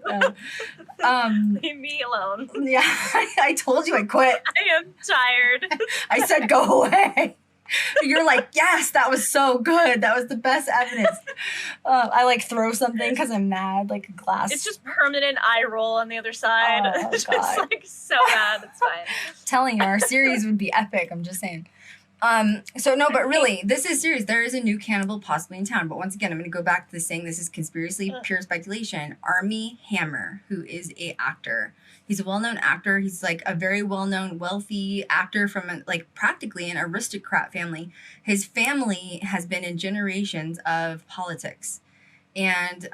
Leave me alone. Yeah, I told you I quit. I am tired. I said go away. You're like, yes, that was so good. That was the best evidence. I like throw something because I'm mad, like a glass. It's just permanent eye roll on the other side. Oh, It's God. just like so bad. It's fine. Telling you, our series would be epic. I'm just saying. So no, but really, this is serious. There is a new cannibal possibly in town. But once again, I'm going to go back to this saying this is conspiracy, pure speculation. Armie Hammer, who is a actor. He's a well-known actor. He's like a very well-known, wealthy actor from like practically an aristocrat family. His family has been in generations of politics, and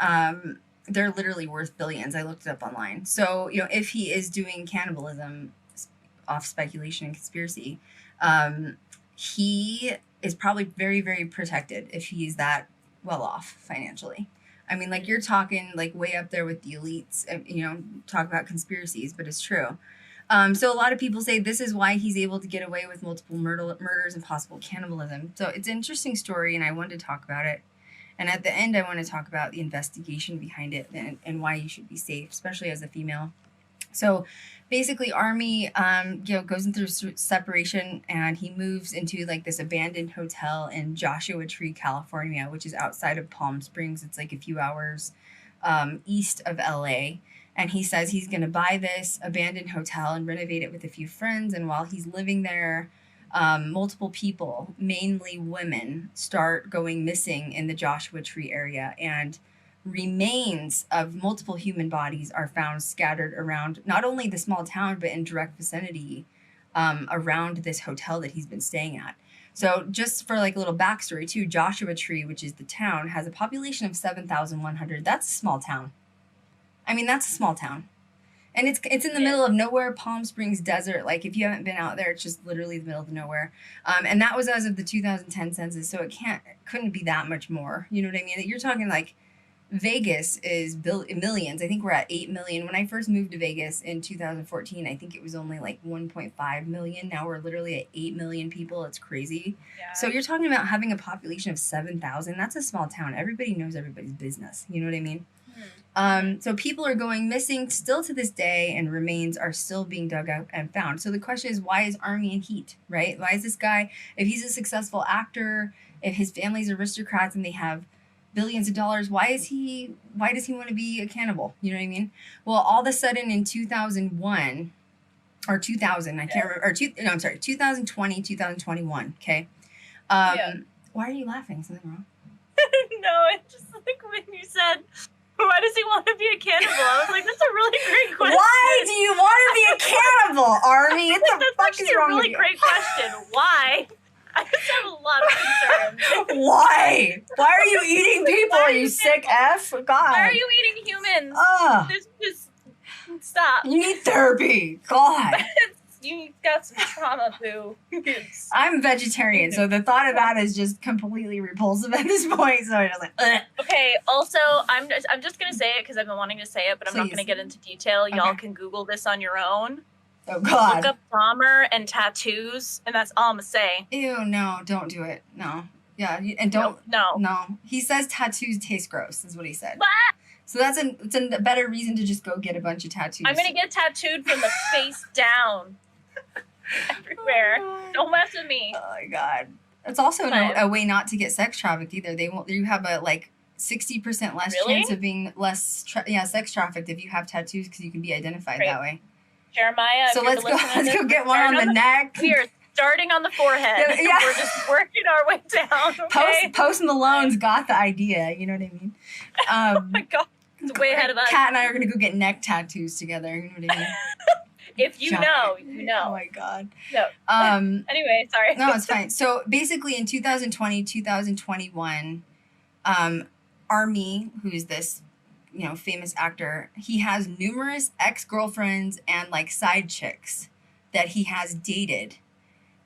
they're literally worth billions. I looked it up online. So if he is doing cannibalism, off speculation and conspiracy, he is probably very, very protected if he's that well off financially. I mean, like, you're talking like way up there with the elites, talk about conspiracies, but it's true. So a lot of people say this is why he's able to get away with multiple murders and possible cannibalism. So it's an interesting story, and I wanted to talk about it. And at the end, I want to talk about the investigation behind it and why you should be safe, especially as a female. So basically, Armie, goes through separation, and he moves into like this abandoned hotel in Joshua Tree, California, which is outside of Palm Springs. It's like a few hours east of LA. And he says he's going to buy this abandoned hotel and renovate it with a few friends. And while he's living there, multiple people, mainly women, start going missing in the Joshua Tree area. And remains of multiple human bodies are found scattered around not only the small town, but in direct vicinity around this hotel that he's been staying at. So just for like a little backstory too, Joshua Tree, which is the town, has a population of 7,100. That's a small town. I mean, that's a small town. And it's in the middle of nowhere, Palm Springs desert. Like, if you haven't been out there, it's just literally the middle of nowhere. And that was as of the 2010 census, so it couldn't be that much more. You know what I mean? You're talking like Vegas is millions. I think we're at 8 million. When I first moved to Vegas in 2014, I think it was only like 1.5 million. Now we're literally at 8 million people. It's crazy. Yeah. So you're talking about having a population of 7,000. That's a small town. Everybody knows everybody's business. You know what I mean? So people are going missing still to this day, and remains are still being dug up and found. So the question is, why is Armie in heat, right? Why is this guy, if he's a successful actor, if his family's aristocrats and they have billions of dollars, why does he want to be a cannibal? You know what I mean? Well, all of a sudden in 2001 or 2000, I can't remember, 2020, 2021. Okay. Why are you laughing? Something wrong? No, it's just like when you said Why does he want to be a cannibal? I was like, that's a really great question. Why do you want to be a cannibal, Armie? What the That's fuck actually is wrong a really with you? great question. Why? I just have a lot of concerns. Why? Why are you eating people? Why are Are you you sick, F? God. Why are you eating humans? Ugh. Just stop. You need therapy. God. You got some trauma, boo. I'm vegetarian, so the thought of that is just completely repulsive at this point. So I'm just like, ugh. Okay, also, I'm just going to say it because I've been wanting to say it, but I'm not Please. going to get into detail. Y'all Okay. can Google this on your own. Oh, God. Look up Dahmer and tattoos, and that's all I'm going to say. Ew, no, don't do it. No. Yeah, and don't. No. No. He says tattoos taste gross, is what he said. What? So it's a better reason to just go get a bunch of tattoos. I'm going to get tattooed from the face down. Everywhere. Oh, God. Don't mess with me. Oh my God. It's also a way not to get sex trafficked either. They won't. You have a 60% less Really? chance of being sex trafficked if you have tattoos because you can be identified Great. that way. Jeremiah, So if you're let's go. listening to Let's this, go get one start on the neck. We are starting on the forehead. Yeah. We're just working our way down. Okay. Post Malone's got the idea. You know what I mean? Oh my God, it's way ahead of us. Kat and I are gonna go get neck tattoos together. You know what I mean? If you know, you know. Oh my God. No. Anyway, sorry. No, it's fine. So basically in 2020, 2021, Armie, who's this, famous actor, he has numerous ex-girlfriends and side chicks that he has dated.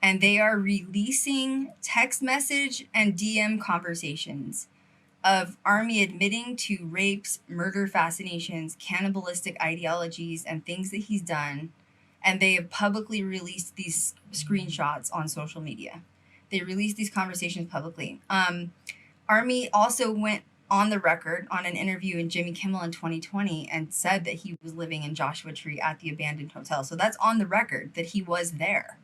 And they are releasing text message and DM conversations of Armie admitting to rapes, murder fascinations, cannibalistic ideologies, and things that he's done. And they have publicly released these screenshots on social media. They released these conversations publicly. Armie also went on the record on an interview in Jimmy Kimmel in 2020 and said that he was living in Joshua Tree at the abandoned hotel. So that's on the record that he was there.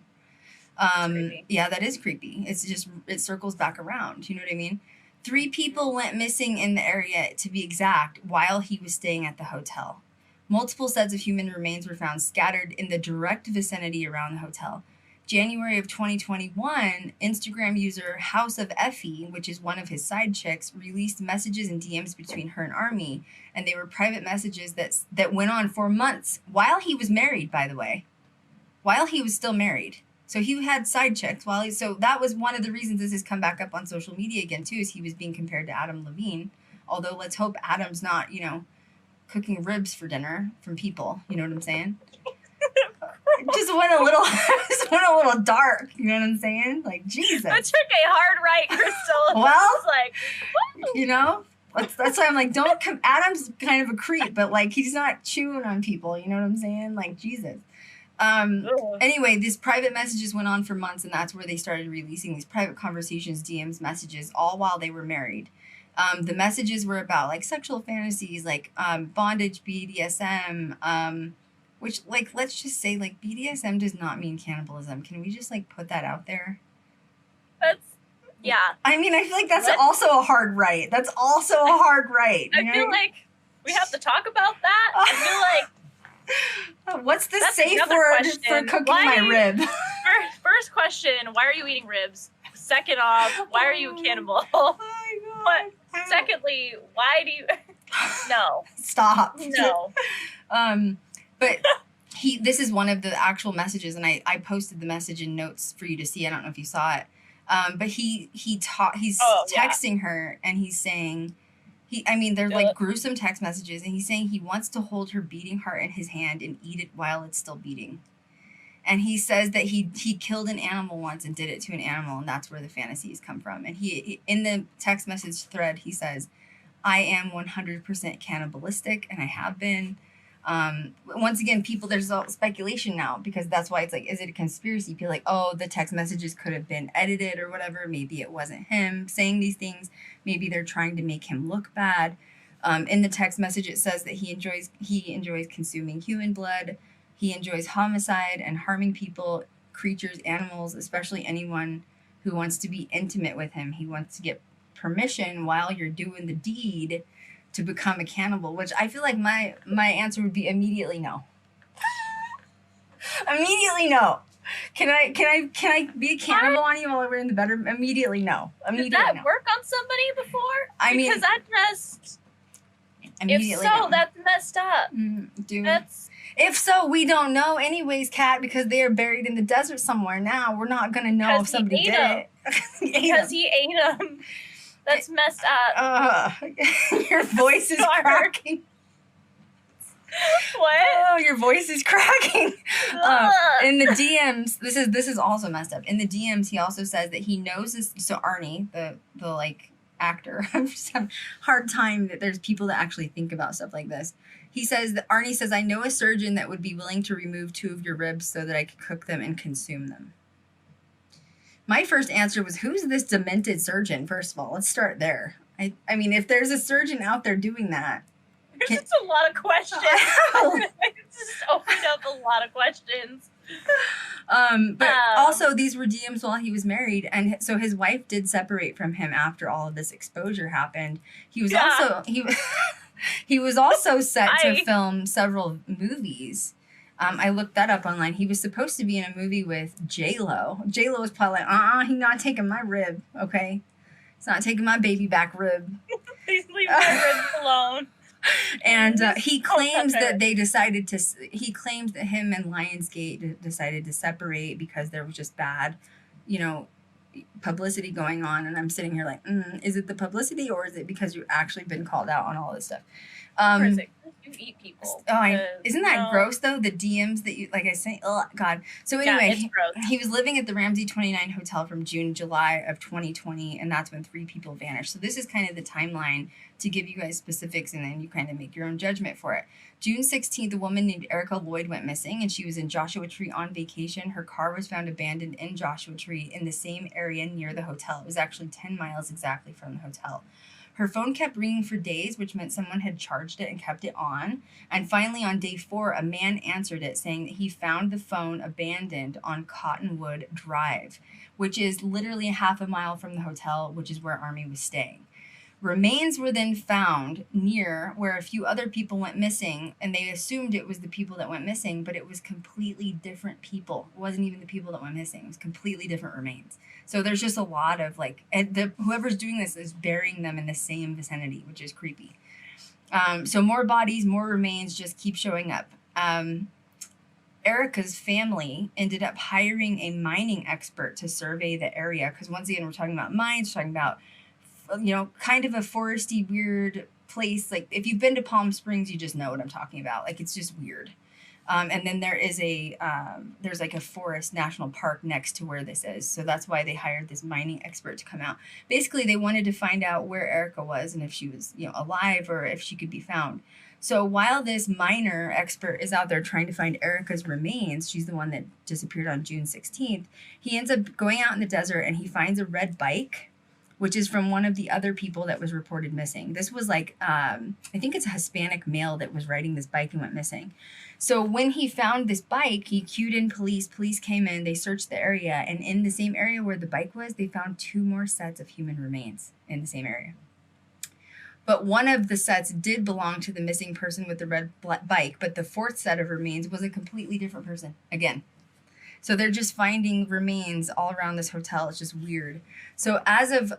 Yeah, that is creepy. It circles back around. You know what I mean? 3 people went missing in the area, to be exact, while he was staying at the hotel. Multiple sets of human remains were found scattered in the direct vicinity around the hotel. January of 2021, Instagram user House of Effie, which is one of his side chicks, released messages and DMs between her and Armie, and they were private messages that went on for months while he was married, by the way. While he was still married. So he had side chicks so that was one of the reasons this has come back up on social media again too, is he was being compared to Adam Levine. Although let's hope Adam's not, cooking ribs for dinner from people. You know what I'm saying? just went a little dark. You know what I'm saying? Like, Jesus. That took a hard right, Krystal. Well, I was like, whoa. That's why I'm like, Adam's kind of a creep, but he's not chewing on people. You know what I'm saying? Like, Jesus. Anyway, these private messages went on for months, and that's where they started releasing these private conversations, DMs, messages, all while they were married. The messages were about sexual fantasies, bondage, BDSM, which let's just say BDSM does not mean cannibalism. Can we just put that out there? Yeah. I mean, I feel like that's also a hard right. That's also a hard right. I feel like we have to talk about that. I feel like what's the that's safe another word question. for cooking my rib? First question, why are you eating ribs? Second off, why are you a cannibal? Oh my God. But secondly, why do you No. Stop. No. But this is one of the actual messages, and I posted the message in notes for you to see. I don't know if you saw it. But he's texting her, and he's saying they're gruesome text messages, and he's saying he wants to hold her beating heart in his hand and eat it while it's still beating. And he says that he killed an animal once and did it to an animal, and that's where the fantasies come from. And he in the text message thread, he says, I am 100% cannibalistic, and I have been. Once again, there's all speculation now, because that's why it's is it a conspiracy? People are like, oh, the text messages could have been edited or whatever. Maybe it wasn't him saying these things. Maybe they're trying to make him look bad. In the text message, it says that he enjoys consuming human blood. He enjoys homicide and harming people, creatures, animals, especially anyone who wants to be intimate with him. He wants to get permission while you're doing the deed to become a cannibal, which I feel like my answer would be immediately no. Immediately no. Can I be a cannibal on you while we're in the bedroom? Immediately no. Did that work on somebody before? I mean, because that just Immediately. If so, down. that's messed up. Dude. That's If so, we don't know anyways, Kat, because they are buried in the desert somewhere now. We're not going to know if somebody did it. because he ate them. That's messed up. Your voice is cracking. What? Oh, your voice is cracking. In the DMs, this is also messed up. In the DMs, he also says that he knows this. So Arnie, the like actor, I'm just having a hard time that there's people that actually think about stuff like this. He says that Arnie says, I know a surgeon that would be willing to remove 2 of your ribs so that I could cook them and consume them. My first answer was, who's this demented surgeon? First of all, let's start there. I mean, if there's a surgeon out there doing that. There's just a lot of questions. It's just opened up a lot of questions. But also these were DMs while he was married, and so his wife did separate from him after all of this exposure happened. He was he was also set to film several movies. I looked that up online. He was supposed to be in a movie with J-Lo. J-Lo was probably like, he's not taking my rib, okay? He's not taking my baby back rib. Please leave my ribs alone. And he claims that he claims that him and Lionsgate decided to separate because there was just bad, publicity going on. And I'm sitting here like, is it the publicity or is it because you've actually been called out on all this stuff? You eat people. Isn't that gross though? The DMs that you, like I say, oh God. So anyway, he was living at the Ramsey 29 Hotel from June, July of 2020. And that's when 3 people vanished. So this is kind of the timeline to give you guys specifics, and then you kind of make your own judgment for it. June 16th, a woman named Erica Lloyd went missing, and she was in Joshua Tree on vacation. Her car was found abandoned in Joshua Tree in the same area near the hotel. It was actually 10 miles exactly from the hotel. Her phone kept ringing for days, which meant someone had charged it and kept it on. And finally, on day 4, a man answered it saying that he found the phone abandoned on Cottonwood Drive, which is literally half a mile from the hotel, which is where Armie was staying. Remains were then found near where a few other people went missing, and they assumed it was the people that went missing, but it was completely different people. It wasn't even the people that went missing. It was completely different remains. So there's just a lot of whoever's doing this is burying them in the same vicinity, which is creepy. So more bodies, more remains just keep showing up. Erica's family ended up hiring a mining expert to survey the area, because once again, we're talking about mines, we're talking about kind of a foresty, weird place. Like if you've been to Palm Springs, you just know what I'm talking about. Like it's just weird. And then there is there's like a forest national park next to where this is. So that's why they hired this mining expert to come out. Basically, they wanted to find out where Erica was and if she was, alive or if she could be found. So while this miner expert is out there trying to find Erica's remains, she's the one that disappeared on June 16th, he ends up going out in the desert and he finds a red bike, which is from one of the other people that was reported missing. This was like, I think it's a Hispanic male that was riding this bike and went missing. So when he found this bike, he cued in police. Police came in, they searched the area, and in the same area where the bike was, they found 2 more sets of human remains in the same area. But one of the sets did belong to the missing person with the red bike, but the 4th set of remains was a completely different person again. So they're just finding remains all around this hotel. It's just weird. So as of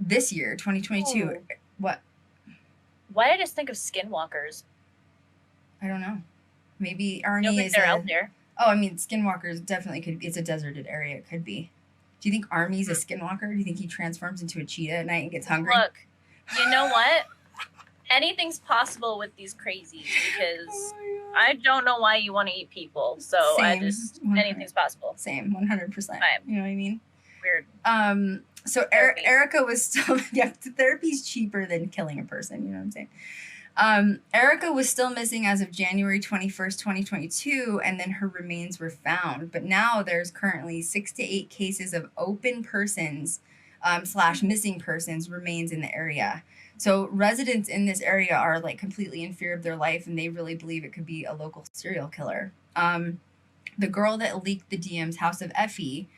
this year, 2022, what? Why did I just think of skinwalkers? I don't know. Maybe Arnie don't think is they're out there. Oh, I mean, skinwalkers definitely could be. It's a deserted area. It could be. Do you think Armie's a skinwalker? Do you think he transforms into a cheetah at night and gets hungry? Look, you know what? Anything's possible with these crazies because I don't know why you want to eat people. So anything's possible. Same, 100%. Right. You know what I mean? Weird. So Erica was still, therapy's cheaper than killing a person. You know what I'm saying? Erica was still missing as of January 21st, 2022, and then her remains were found. But now there's currently 6 to 8 cases of open persons / missing persons remains in the area. So residents in this area are like completely in fear of their life, and they really believe it could be a local serial killer. The girl that leaked the DMs, House of Effie,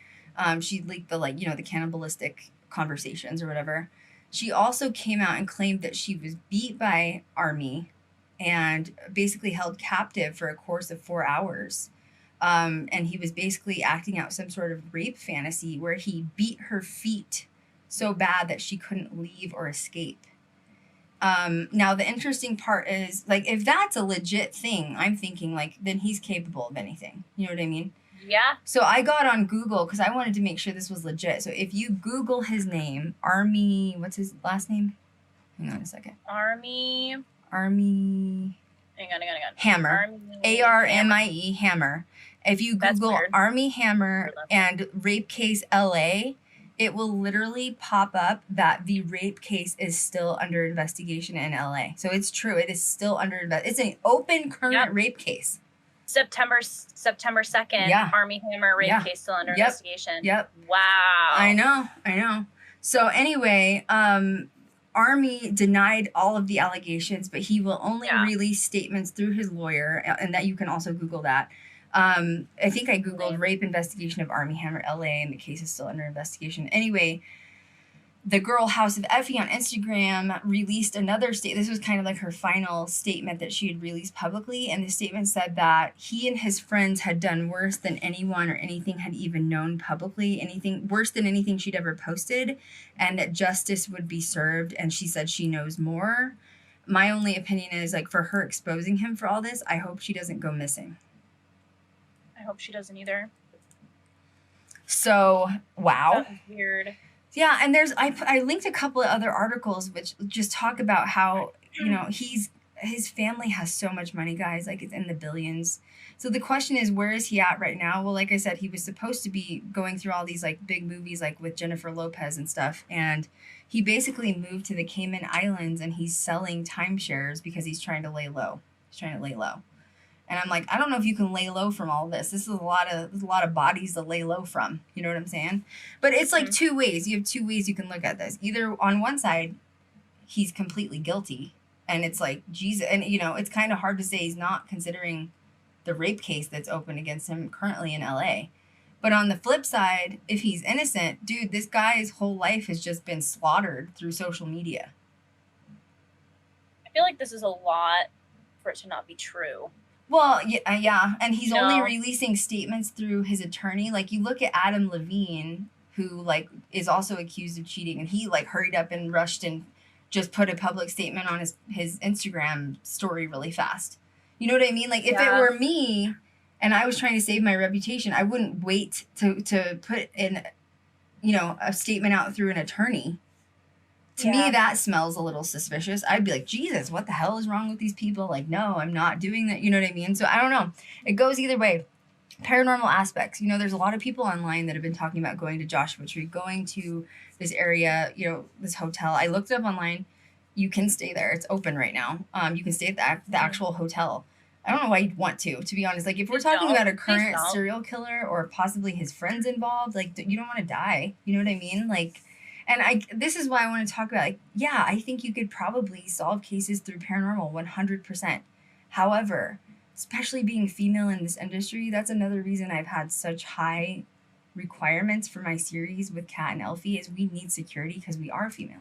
she leaked the the cannibalistic conversations or whatever. She also came out and claimed that she was beat by Armie and basically held captive for a course of 4 hours. And he was basically acting out some sort of rape fantasy where he beat her feet so bad that she couldn't leave or escape. Now the interesting part is, like, if that's a legit thing, I'm thinking, like, then he's capable of anything. You know what I mean? Yeah. So I got on Google because I wanted to make sure this was legit. So if you Google his name, Armie, what's his last name? Hang on a second. Armie. Hang on. Hammer. Armie Hammer. If you Google Armie Hammer and rape case LA, it will literally pop up that the rape case is still under investigation in LA. So it's true. It is still under investigation. It's an open current rape case. September 2nd, Armie Hammer rape case still under investigation. Yep. Wow. I know. So anyway, Armie denied all of the allegations, but he will only release statements through his lawyer, and that you can also Google that. I think I Googled rape investigation of Armie Hammer LA, and the case is still under investigation. Anyway, the girl House of Effie on Instagram released another statement. This was kind of like her final statement that she had released publicly. And the statement said that he and his friends had done worse than anyone or anything had even known publicly, anything worse than anything she'd ever posted, and that justice would be served. And she said she knows more. My only opinion is, like, for her exposing him for all this, I hope she doesn't go missing. I hope she doesn't either. So, wow. That's weird. Yeah, and I linked a couple of other articles which just talk about how, you know, his family has so much money, guys, like it's in the billions. So the question is, where is he at right now? Well, like I said, he was supposed to be going through all these, like, big movies, like with Jennifer Lopez and stuff, and he basically moved to the Cayman Islands and he's selling timeshares because he's trying to lay low. And I'm like, I don't know if you can lay low from all this. This is a lot of bodies to lay low from. You know what I'm saying? But it's like two ways. You have two ways you can look at this. Either on one side, he's completely guilty, and it's like, Jesus. And, you know, it's kind of hard to say he's not, considering the rape case that's open against him currently in LA. But on the flip side, if he's innocent, dude, this guy's whole life has just been slaughtered through social media. I feel like this is a lot for it to not be true. Well, yeah, and he's only releasing statements through his attorney. Like, you look at Adam Levine, who, like, is also accused of cheating, and he, like, hurried up and rushed and just put a public statement on his Instagram story really fast. You know what I mean? Like, if it were me and I was trying to save my reputation, I wouldn't wait to put in, you know, a statement out through an attorney. To me, that smells a little suspicious. I'd be like, Jesus, what the hell is wrong with these people? Like, no, I'm not doing that. You know what I mean? So I don't know. It goes either way. Paranormal aspects. You know, there's a lot of people online that have been talking about going to Joshua Tree, going to this area, you know, this hotel. I looked it up online. You can stay there. It's open right now. You can stay at the actual hotel. I don't know why you'd want to be honest. Like, if we're talking about a current serial killer or possibly his friends involved, like, you don't want to die. You know what I mean? Like, and this is why I want to talk about, like, yeah, I think you could probably solve cases through paranormal 100%. However, especially being female in this industry, that's another reason I've had such high requirements for my series with Kat and Elfie, is we need security because we are female.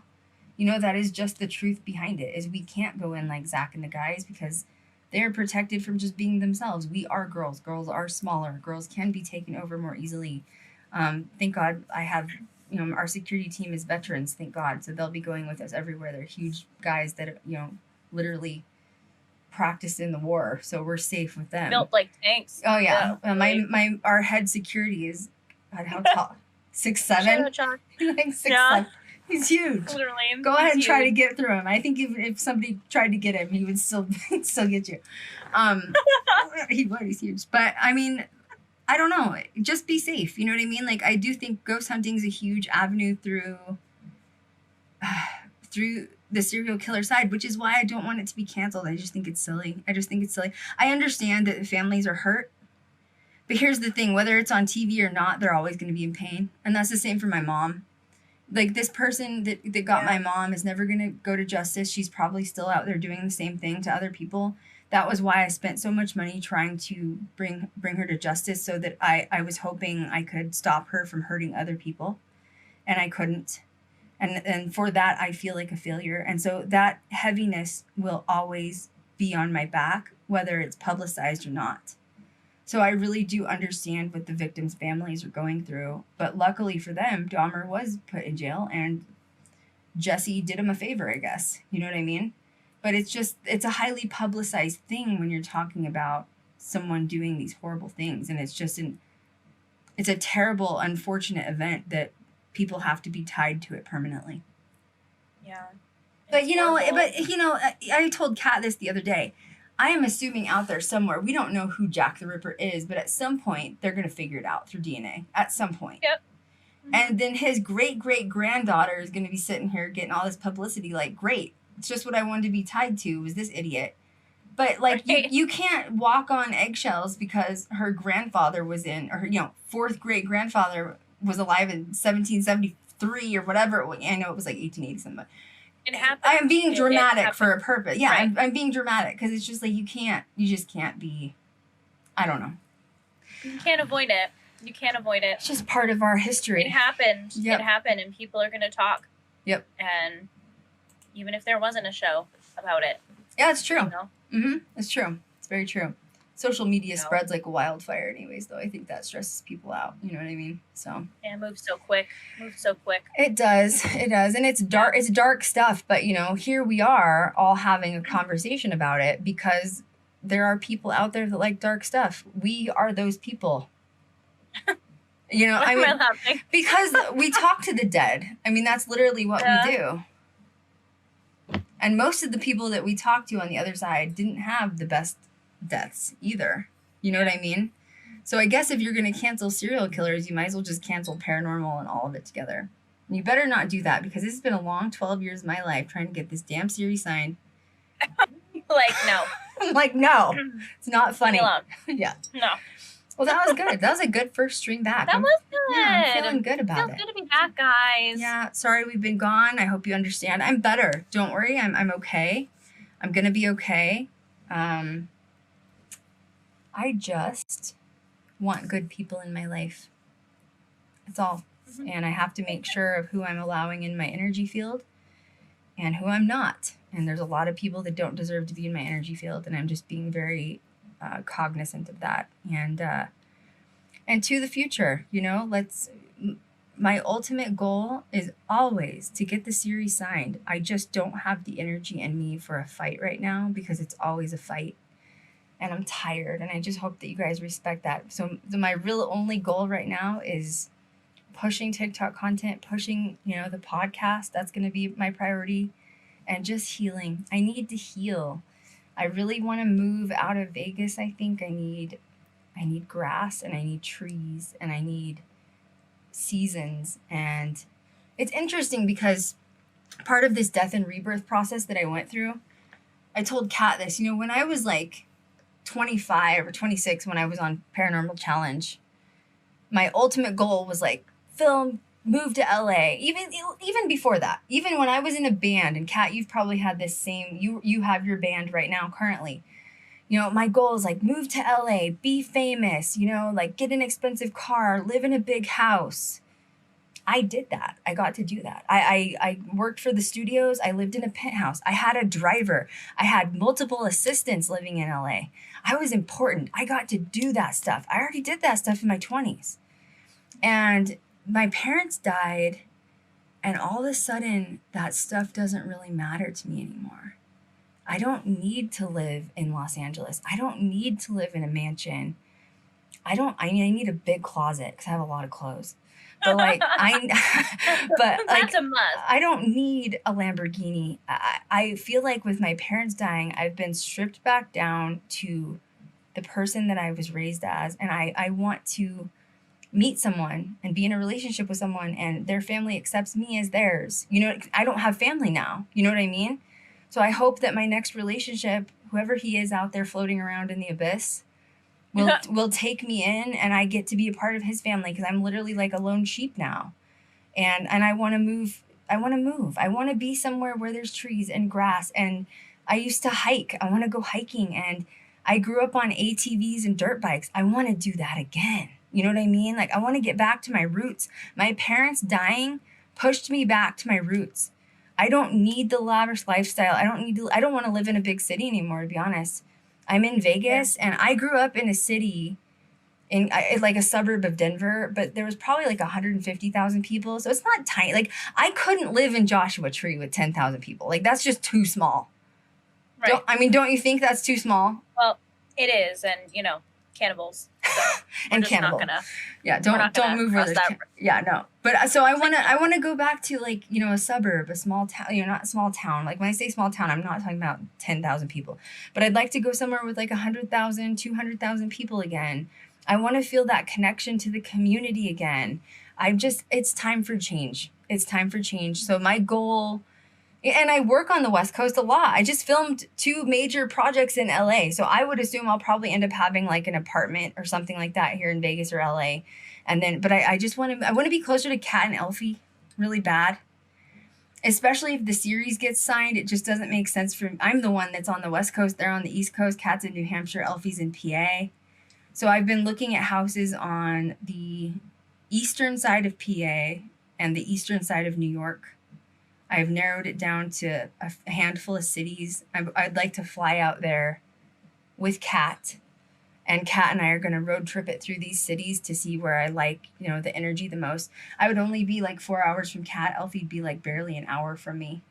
You know, that is just the truth behind it, is we can't go in like Zach and the guys because they're protected from just being themselves. We are girls. Girls are smaller. Girls can be taken over more easily. Thank God I have... You know, our security team is veterans, thank God. So they'll be going with us everywhere. They're huge guys that, you know, literally practiced in the war. So we're safe with them. Built like tanks. Oh, yeah. Our head security is, God, how tall? 6'7"? Like 6'7". He's huge. Literally. Go ahead and try to get through him. I think if somebody tried to get him, he would still get you. He would. He's huge. But, I mean... I don't know. Just be safe. You know what I mean? Like, I do think ghost hunting is a huge avenue through the serial killer side, which is why I don't want it to be canceled. I just think it's silly. I understand that the families are hurt, but here's the thing. Whether it's on TV or not, they're always going to be in pain. And that's the same for my mom. Like, this person that got my mom is never going to go to justice. She's probably still out there doing the same thing to other people. That was why I spent so much money trying to bring her to justice, so that I was hoping I could stop her from hurting other people, and I couldn't. And for that, I feel like a failure. And so that heaviness will always be on my back, whether it's publicized or not. So I really do understand what the victims' families are going through. But luckily for them, Dahmer was put in jail, and Jesse did him a favor, I guess. You know what I mean? But it's a highly publicized thing when you're talking about someone doing these horrible things. And it's a terrible, unfortunate event that people have to be tied to it permanently. Yeah. But I told Kat this the other day. I am assuming out there somewhere, we don't know who Jack the Ripper is, but at some point they're going to figure it out through DNA. At some point. Yep. Mm-hmm. And then his great-great-granddaughter is going to be sitting here getting all this publicity. Like, great. It's just what I wanted to be tied to was this idiot. But, like, right. you can't walk on eggshells because her grandfather was her fourth great-grandfather was alive in 1773 or whatever. I know it was like 1880 something, but it happened. I am being dramatic for a purpose. Yeah, right. I'm being dramatic because it's just like you just can't be, I don't know. You can't avoid it. You can't avoid it. It's just part of our history. It happened. Yep. It happened, and people are going to talk. Yep. And even if there wasn't a show about it. Yeah, it's true. You know? Mm-hmm. It's true. It's very true. Social media spreads like a wildfire anyways, though. I think that stresses people out. You know what I mean? So. Yeah, it moves so quick. It does. It does. And it's dark. It's dark stuff. But, here we are all having a conversation about it because there are people out there that like dark stuff. We are those people. I mean, because we talk to the dead. I mean, that's literally what we do. And most of the people that we talk to on the other side didn't have the best deaths either. You know what I mean? So I guess if you're going to cancel serial killers, you might as well just cancel paranormal and all of it together. And you better not do that because this has been a long 12 years of my life trying to get this damn series signed. No. I'm like, no. It's not funny. Yeah. No. Well, that was good. That was a good first string back. That was good. Yeah, I'm feeling good about it. Feels good to be back, guys. Yeah, sorry we've been gone. I hope you understand. I'm better. Don't worry. I'm okay. I'm going to be okay. I just want good people in my life. That's all. Mm-hmm. And I have to make sure of who I'm allowing in my energy field and who I'm not. And there's a lot of people that don't deserve to be in my energy field, and I'm just being very cognizant of that. And to the future, my ultimate goal is always to get the series signed. I just don't have the energy in me for a fight right now because it's always a fight. And I'm tired, and I just hope that you guys respect that. So my real only goal right now is pushing TikTok content, pushing, the podcast. That's going to be my priority, and just healing. I need to heal. I really want to move out of Vegas. I think I need grass, and I need trees, and I need seasons. And it's interesting because part of this death and rebirth process that I went through, I told Kat this, when I was like 25 or 26, when I was on Paranormal Challenge, my ultimate goal was like film, move to LA. Even before that, even when I was in a band, and Kat, you've probably had this same, you have your band right now currently. My goal is like move to LA, be famous, like get an expensive car, live in a big house. I did that. I got to do that. I worked for the studios. I lived in a penthouse. I had a driver. I had multiple assistants living in LA. I was important. I got to do that stuff. I already did that stuff in my 20s. And my parents died, and all of a sudden, that stuff doesn't really matter to me anymore. I don't need to live in Los Angeles. I don't need to live in a mansion. I need a big closet because I have a lot of clothes. But that's a must. I don't need a Lamborghini. I feel like with my parents dying, I've been stripped back down to the person that I was raised as, and I want to meet someone and be in a relationship with someone, and their family accepts me as theirs. I don't have family now. You know what I mean? So I hope that my next relationship, whoever he is out there floating around in the abyss, will take me in, and I get to be a part of his family because I'm literally like a lone sheep now. And I want to move. I want to be somewhere where there's trees and grass. And I used to hike. I want to go hiking. And I grew up on ATVs and dirt bikes. I want to do that again. You know what I mean? Like, I want to get back to my roots. My parents dying pushed me back to my roots. I don't need the lavish lifestyle. I don't want to live in a big city anymore, to be honest. I'm in Vegas, and I grew up in a city like a suburb of Denver, but there was probably like 150,000 people. So it's not tiny. Like I couldn't live in Joshua Tree with 10,000 people. Like that's just too small. Right. Don't you think that's too small? Well, it is, and cannibals. So And cannibal. Don't move where there's no. But so I want to go back to like, a suburb, a small town, not a small town. Like when I say small town, I'm not talking about 10,000 people, but I'd like to go somewhere with like 100,000, 200,000 people again. I want to feel that connection to the community again. It's time for change. It's time for change. So my goal, and I work on the West Coast a lot. I just filmed 2 major projects in LA. So I would assume I'll probably end up having like an apartment or something like that here in Vegas or LA. And then, but I want to be closer to Kat and Elfie really bad. Especially if the series gets signed, it just doesn't make sense for me. I'm the one that's on the West Coast. They're on the East Coast. Kat's in New Hampshire. Elfie's in PA. So I've been looking at houses on the eastern side of PA and the eastern side of New York. I've narrowed it down to a handful of cities. I'd like to fly out there with Kat. And Kat and I are going to road trip it through these cities to see where I like, the energy the most. I would only be like 4 hours from Kat. Elfie'd be like barely an hour from me.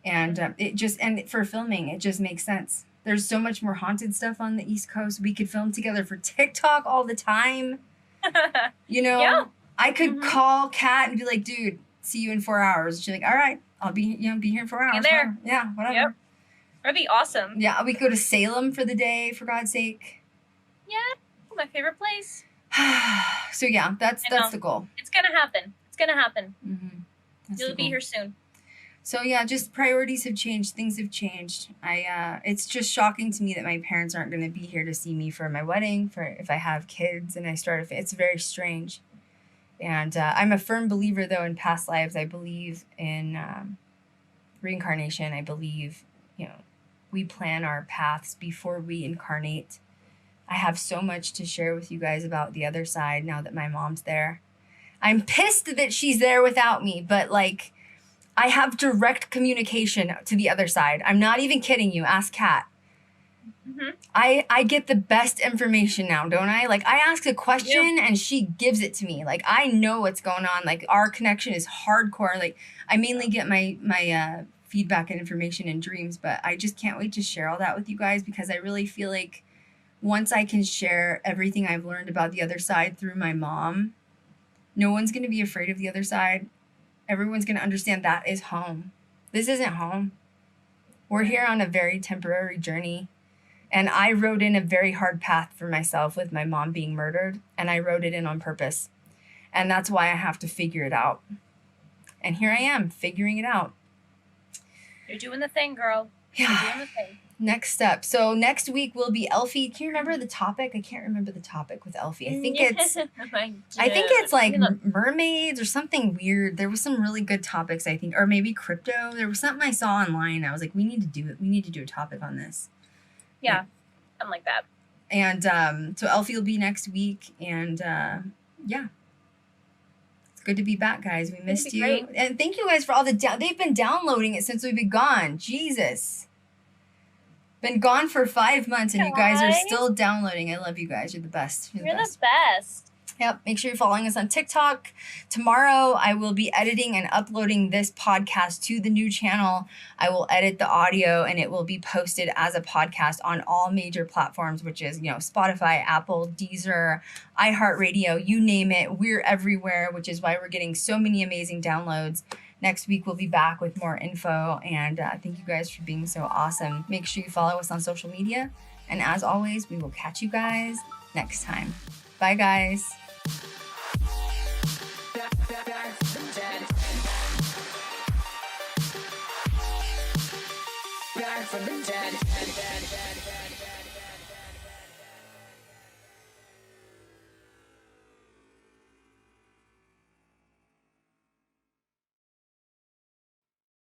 And and for filming, it just makes sense. There's so much more haunted stuff on the East Coast. We could film together for TikTok all the time. Yeah. I could call Kat and be like, dude, see you in 4 hours. She's like, all right, I'll be here in 4 hours. There. Yeah, whatever. Yep. That'd be awesome. Yeah, we could go to Salem for the day, for God's sake. Yeah, my favorite place. So yeah, that's the goal. It's gonna happen. Mm-hmm. You'll be here soon. So yeah, just priorities have changed. Things have changed. It's just shocking to me that my parents aren't going to be here to see me for my wedding, for if I have kids and I start it's very strange. And I'm a firm believer though in past lives. I believe in reincarnation. I believe, we plan our paths before we incarnate. I have so much to share with you guys about the other side now that my mom's there. I'm pissed that she's there without me, but like, I have direct communication to the other side. I'm not even kidding you. Ask Kat. Mm-hmm. I get the best information now, don't I? Like, I ask a question and she gives it to me. Like, I know what's going on. Like, our connection is hardcore. Like, I mainly get my feedback and information in dreams, but I just can't wait to share all that with you guys because I really feel like once I can share everything I've learned about the other side through my mom, no one's going to be afraid of the other side. Everyone's going to understand that is home. This isn't home. We're here on a very temporary journey. And I wrote in a very hard path for myself with my mom being murdered. And I wrote it in on purpose. And that's why I have to figure it out. And here I am, figuring it out. You're doing the thing, girl. Yeah. You're doing the thing. Next step. So next week will be Elfie. Can you remember the topic? I can't remember the topic with Elfie. I think it's like mermaids or something weird. There was some really good topics, I think, or maybe crypto. There was something I saw online. I was like, we need to do it. We need to do a topic on this. Yeah, something like that. And so Elfie will be next week. And yeah. It's good to be back, guys. We missed you. Great. And thank you guys for all the they've been downloading it since we've been gone. Jesus. Been gone for 5 months and you guys are still downloading. I love you guys. You're the best. You're the best. Yep. Make sure you're following us on TikTok. Tomorrow, I will be editing and uploading this podcast to the new channel. I will edit the audio and it will be posted as a podcast on all major platforms, which is, Spotify, Apple, Deezer, iHeartRadio, you name it. We're everywhere, which is why we're getting so many amazing downloads. Next week, we'll be back with more info. And thank you guys for being so awesome. Make sure you follow us on social media. And as always, we will catch you guys next time. Bye, guys. Back from the dead.